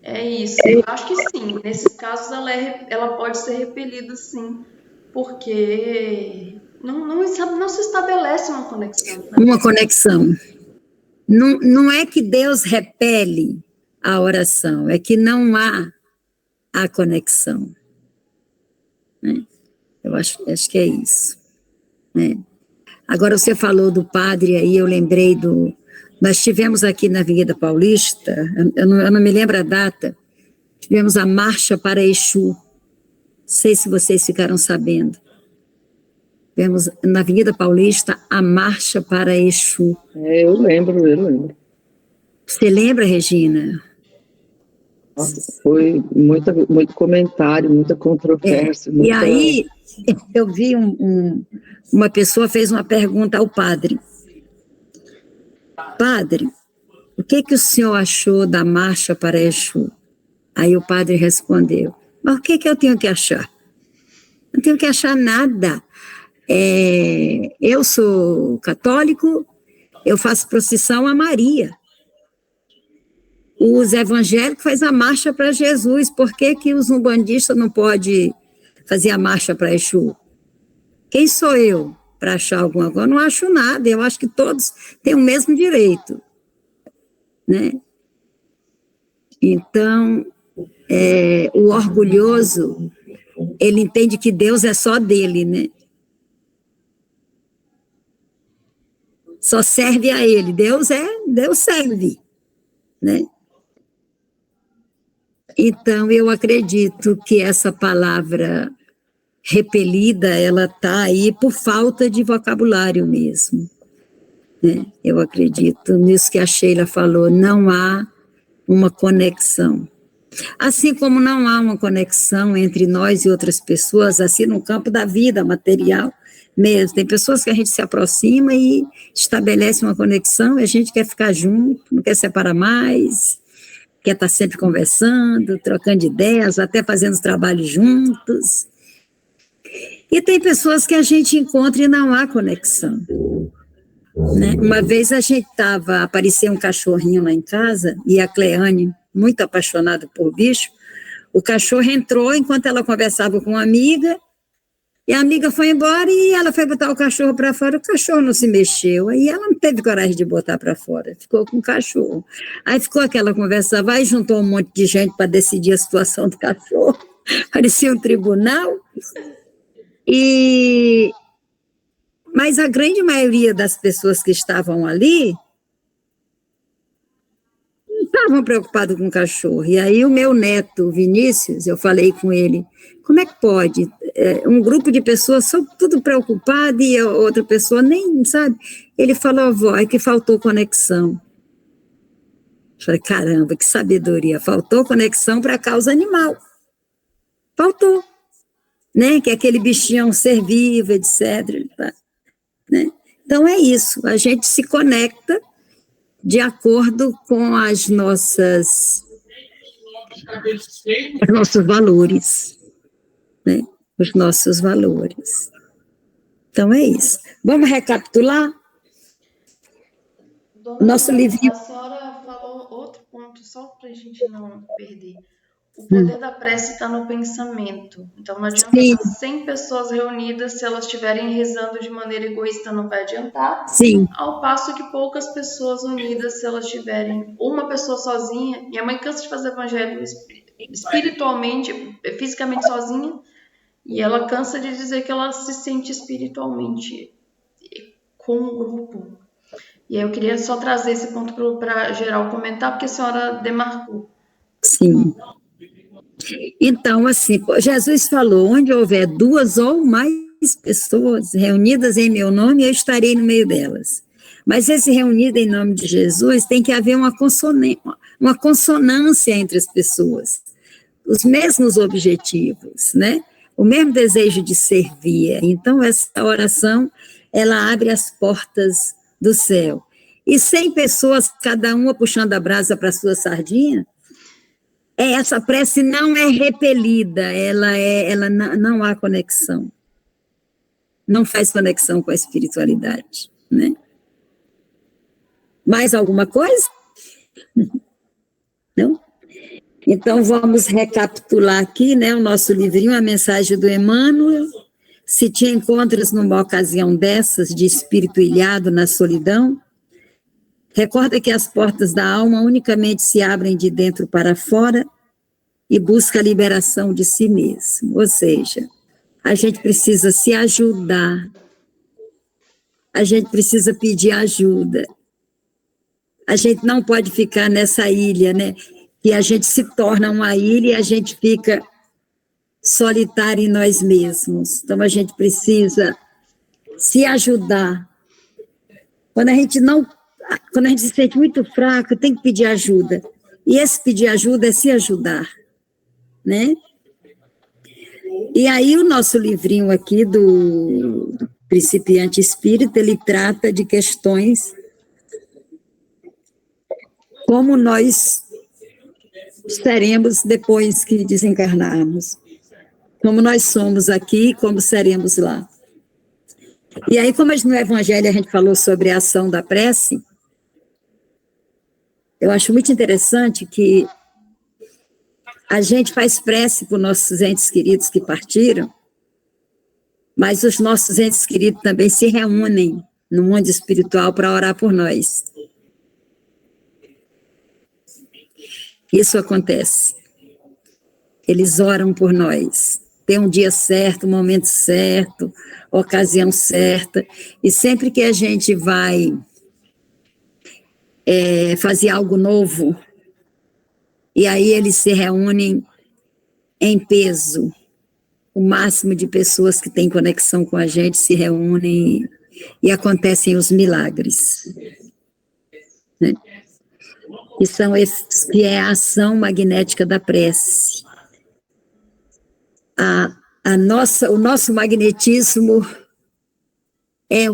Speaker 2: É isso. Eu acho que sim. Nesses casos, ela pode ser repelida, sim, porque não se estabelece uma conexão. Né?
Speaker 1: Uma conexão. Não é que Deus repele a oração, é que não há a conexão. Né? Eu acho que é isso. Né? Agora, você falou do padre aí, eu lembrei nós tivemos aqui na Avenida Paulista, eu não me lembro a data, tivemos a Marcha para Exu. Não sei se vocês ficaram sabendo. Tivemos na Avenida Paulista a Marcha para Exu.
Speaker 7: Eu lembro.
Speaker 1: Você lembra, Regina?
Speaker 7: Nossa, foi muito comentário, muita controvérsia.
Speaker 1: E aí, eu vi uma pessoa fez uma pergunta ao padre. Padre, o que o senhor achou da Marcha para Exu? Aí o padre respondeu, mas o que eu tenho que achar? Não tenho que achar nada. Eu sou católico, eu faço procissão a Maria. Os evangélicos fazem a marcha para Jesus, por que os umbandistas não podem fazer a marcha para Exu? Quem sou eu para achar alguma coisa? Eu não acho nada, eu acho que todos têm o mesmo direito. Né? Então, o orgulhoso, ele entende que Deus é só dele, né? Só serve a ele. Deus serve, né? Então, eu acredito que essa palavra repelida, ela está aí por falta de vocabulário mesmo. Né? Eu acredito nisso que a Sheila falou, não há uma conexão. Assim como não há uma conexão entre nós e outras pessoas, assim no campo da vida material mesmo. Tem pessoas que a gente se aproxima e estabelece uma conexão, e a gente quer ficar junto, não quer separar mais, quer estar sempre conversando, trocando ideias, até fazendo trabalho juntos. E tem pessoas que a gente encontra e não há conexão. Né? Uma vez apareceu um cachorrinho lá em casa, e a Cleane, muito apaixonada por bicho, o cachorro entrou enquanto ela conversava com uma amiga, e a amiga foi embora e ela foi botar o cachorro para fora, o cachorro não se mexeu, aí ela não teve coragem de botar para fora, ficou com o cachorro. Aí ficou aquela conversa, juntou um monte de gente para decidir a situação do cachorro, parecia um tribunal, e Mas a grande maioria das pessoas que estavam ali não estavam preocupados com o cachorro. E aí o meu neto, Vinícius, eu falei com ele, como é que pode? Um grupo de pessoas só tudo preocupado e a outra pessoa nem, sabe? Ele falou, vó, é que faltou conexão. Eu falei, caramba, que sabedoria, faltou conexão para a causa animal. Faltou, né? Que aquele bichinho é um ser vivo, etc. Né? Então é isso, a gente se conecta de acordo com os nossos valores, né? Os nossos valores. Então é isso. Vamos recapitular?
Speaker 2: Dona
Speaker 1: Nosso livrinho.
Speaker 2: A senhora falou outro ponto, só para a gente não perder. O poder da prece está no pensamento. Então, não adianta
Speaker 1: Sim.
Speaker 2: 100 pessoas reunidas, se elas estiverem rezando de maneira egoísta, não vai adiantar.
Speaker 1: Sim.
Speaker 2: Ao passo que poucas pessoas unidas, se elas tiverem uma pessoa sozinha, minha mãe cansa de fazer evangelho espiritualmente, fisicamente sozinha, e ela cansa de dizer que ela se sente espiritualmente com um grupo. E aí eu queria só trazer esse ponto para geral comentar, porque a senhora demarcou.
Speaker 1: Sim. Então, assim, Jesus falou, onde houver 2 ou mais pessoas reunidas em meu nome, eu estarei no meio delas. Mas esse reunido em nome de Jesus tem que haver uma consonância entre as pessoas, os mesmos objetivos, né? O mesmo desejo de servir. Então, essa oração, ela abre as portas do céu. E 100 pessoas, cada uma puxando a brasa para a sua sardinha, essa prece não é repelida, ela não há conexão. Não faz conexão com a espiritualidade, né? Mais alguma coisa? Não? Então, vamos recapitular aqui, né, o nosso livrinho, a mensagem do Emmanuel. Se te encontras numa ocasião dessas, de espírito ilhado na solidão, recorda que as portas da alma unicamente se abrem de dentro para fora e busca a liberação de si mesmo. Ou seja, a gente precisa se ajudar, a gente precisa pedir ajuda. A gente não pode ficar nessa ilha, né? Que a gente se torna uma ilha e a gente fica solitário em nós mesmos. Então, a gente precisa se ajudar. Quando a gente se sente muito fraco, tem que pedir ajuda. E esse pedir ajuda é se ajudar, né? E aí, o nosso livrinho aqui do Principiante Espírita, ele trata de questões como nós seremos depois que desencarnarmos. Como nós somos aqui, como seremos lá. E aí, como no Evangelho a gente falou sobre a ação da prece, eu acho muito interessante que a gente faz prece por nossos entes queridos que partiram, mas os nossos entes queridos também se reúnem no mundo espiritual para orar por nós. Isso acontece. Eles oram por nós. Tem um dia certo, um momento certo, ocasião certa. E sempre que a gente vai fazer algo novo, e aí eles se reúnem em peso. O máximo de pessoas que têm conexão com a gente se reúnem e acontecem os milagres. Né? Que é a ação magnética da prece. O nosso magnetismo é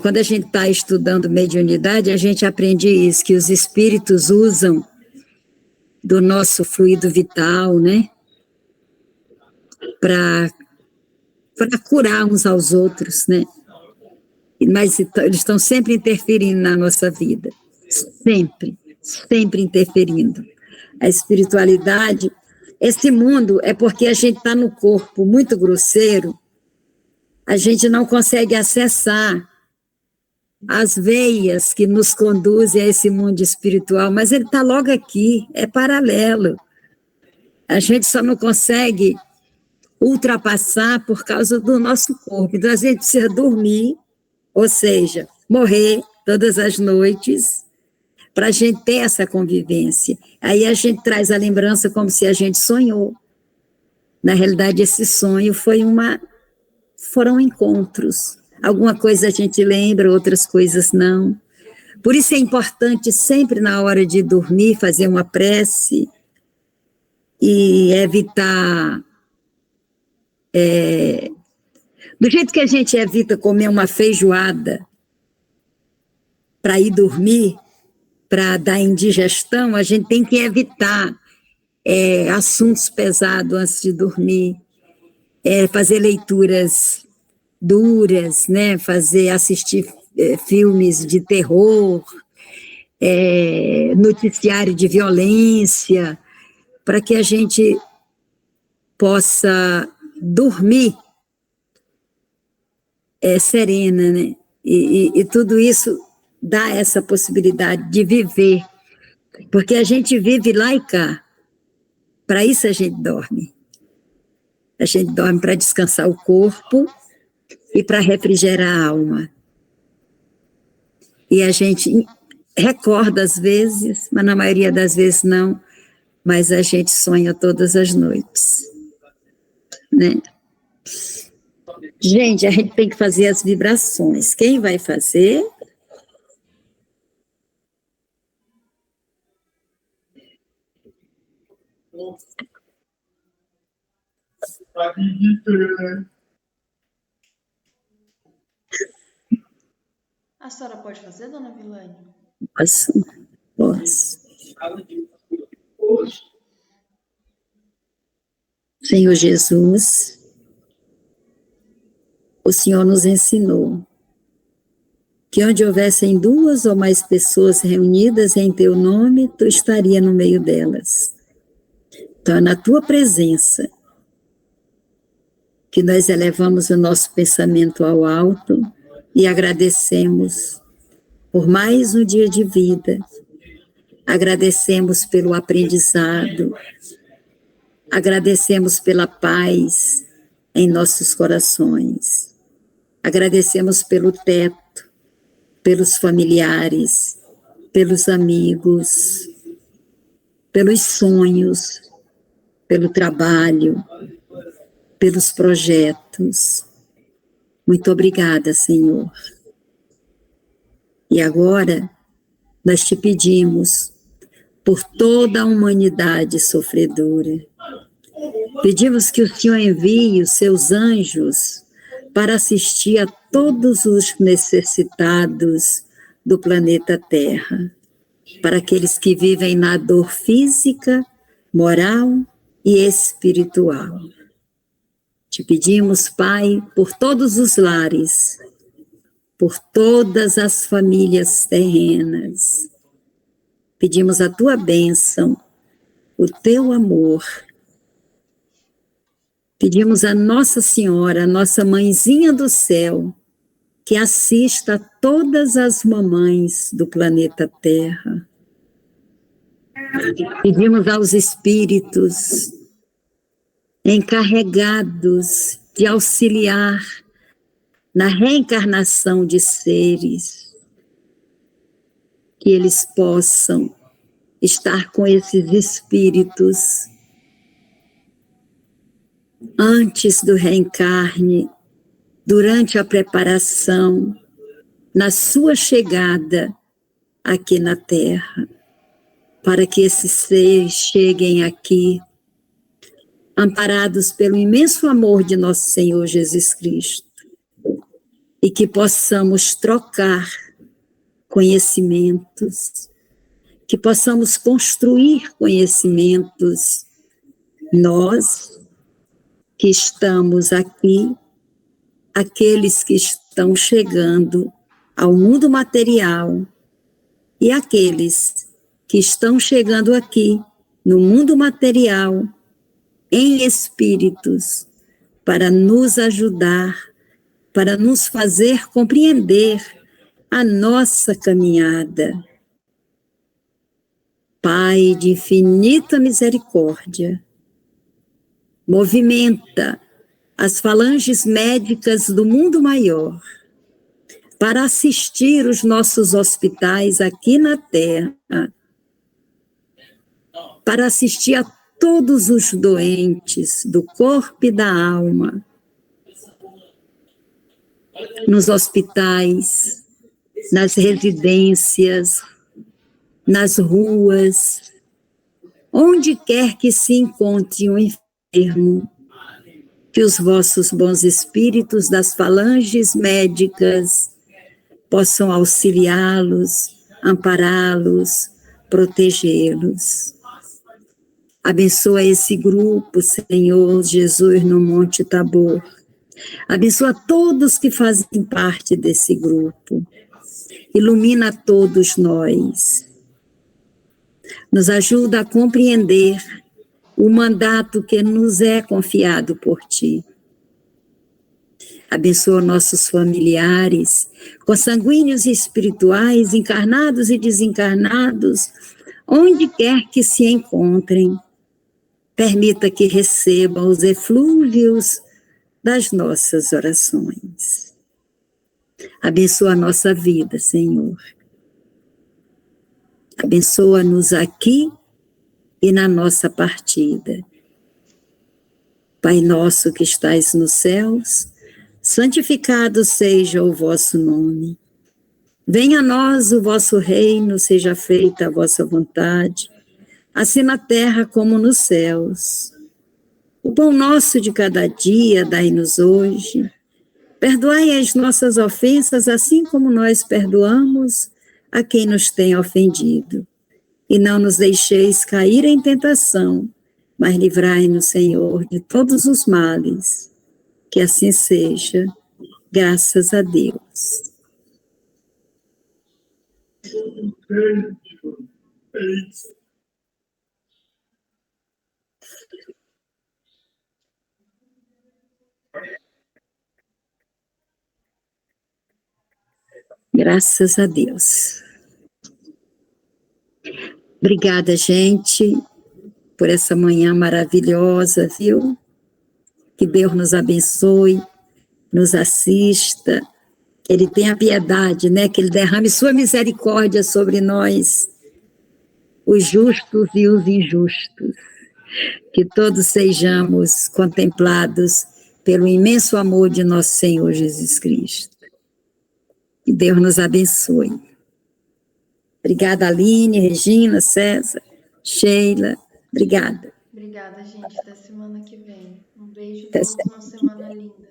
Speaker 1: quando a gente está estudando mediunidade, a gente aprende isso, que os espíritos usam do nosso fluido vital, né? Para curar uns aos outros, né? Mas eles estão sempre interferindo na nossa vida, sempre interferindo. A espiritualidade, esse mundo é porque a gente está no corpo muito grosseiro, a gente não consegue acessar as veias que nos conduzem a esse mundo espiritual, mas ele está logo aqui, é paralelo. A gente só não consegue ultrapassar por causa do nosso corpo. Então, a gente precisa dormir, ou seja, morrer todas as noites, para a gente ter essa convivência. Aí a gente traz a lembrança como se a gente sonhou. Na realidade, esse sonho foram encontros. Alguma coisa a gente lembra, outras coisas não. Por isso é importante sempre na hora de dormir fazer uma prece e evitar... do jeito que a gente evita comer uma feijoada para ir dormir, para dar indigestão, a gente tem que evitar assuntos pesados antes de dormir, fazer leituras duras, né? Assistir filmes de terror, noticiário de violência, para que a gente possa dormir serena, né? E tudo isso dá essa possibilidade de viver, porque a gente vive lá e cá. Para isso a gente dorme. A gente dorme para descansar o corpo e para refrigerar a alma. E a gente recorda às vezes, mas na maioria das vezes não, mas a gente sonha todas as noites, né? Gente, a gente tem que fazer as vibrações. Quem vai fazer?
Speaker 2: A senhora pode fazer, dona Vilane?
Speaker 1: Posso. Senhor Jesus, o Senhor nos ensinou que onde houvessem 2 ou mais pessoas reunidas em teu nome, tu estaria no meio delas. Então, é na tua presença que nós elevamos o nosso pensamento ao alto e agradecemos por mais um dia de vida, agradecemos pelo aprendizado, agradecemos pela paz em nossos corações, agradecemos pelo teto, pelos familiares, pelos amigos, pelos sonhos, pelo trabalho, pelos projetos. Muito obrigada, Senhor. E agora, nós te pedimos por toda a humanidade sofredora. Pedimos que o Senhor envie os seus anjos para assistir a todos os necessitados do planeta Terra, para aqueles que vivem na dor física, moral e espiritual. Te pedimos, Pai, por todos os lares, por todas as famílias terrenas. Pedimos a tua bênção, o teu amor. Pedimos a Nossa Senhora, a nossa mãezinha do céu, que assista a todas as mamães do planeta Terra. Pedimos aos espíritos encarregados de auxiliar na reencarnação de seres, que eles possam estar com esses espíritos antes do reencarne, durante a preparação, na sua chegada aqui na Terra, para que esses seres cheguem aqui amparados pelo imenso amor de nosso Senhor Jesus Cristo, e que possamos trocar conhecimentos, que possamos construir conhecimentos, nós que estamos aqui, aqueles que estão chegando ao mundo material e aqueles que estão chegando aqui no mundo material em espíritos para nos ajudar, para nos fazer compreender a nossa caminhada. Pai de infinita misericórdia, movimenta as falanges médicas do mundo maior, para assistir os nossos hospitais aqui na Terra, para assistir a todos os doentes do corpo e da alma, nos hospitais, nas residências, nas ruas, onde quer que se encontre um enfermo, que os vossos bons espíritos das falanges médicas possam auxiliá-los, ampará-los, protegê-los. Abençoa esse grupo, Senhor Jesus, no Monte Tabor. Abençoa todos que fazem parte desse grupo. Ilumina todos nós. Nos ajuda a compreender o mandato que nos é confiado por Ti. Abençoa nossos familiares, consanguíneos e espirituais, encarnados e desencarnados, onde quer que se encontrem. Permita que recebam os eflúvios das nossas orações. Abençoa a nossa vida, Senhor. Abençoa-nos aqui e na nossa partida. Pai nosso que estais nos céus, santificado seja o vosso nome. Venha a nós o vosso reino, seja feita a vossa vontade, assim na terra como nos céus. O pão nosso de cada dia dai-nos hoje. Perdoai as nossas ofensas, assim como nós perdoamos a quem nos tem ofendido. E não nos deixeis cair em tentação, mas livrai-nos, Senhor, de todos os males. Que assim seja, graças a Deus. Graças a Deus. Obrigada, gente, por essa manhã maravilhosa, viu? Que Deus nos abençoe, nos assista, que Ele tenha piedade, né? Que Ele derrame sua misericórdia sobre nós, os justos e os injustos. Que todos sejamos contemplados pelo imenso amor de nosso Senhor Jesus Cristo. Que Deus nos abençoe. Obrigada, Aline, Regina, César, Sheila. Obrigada.
Speaker 2: Obrigada, gente. Até semana que vem. Um beijo e uma semana linda.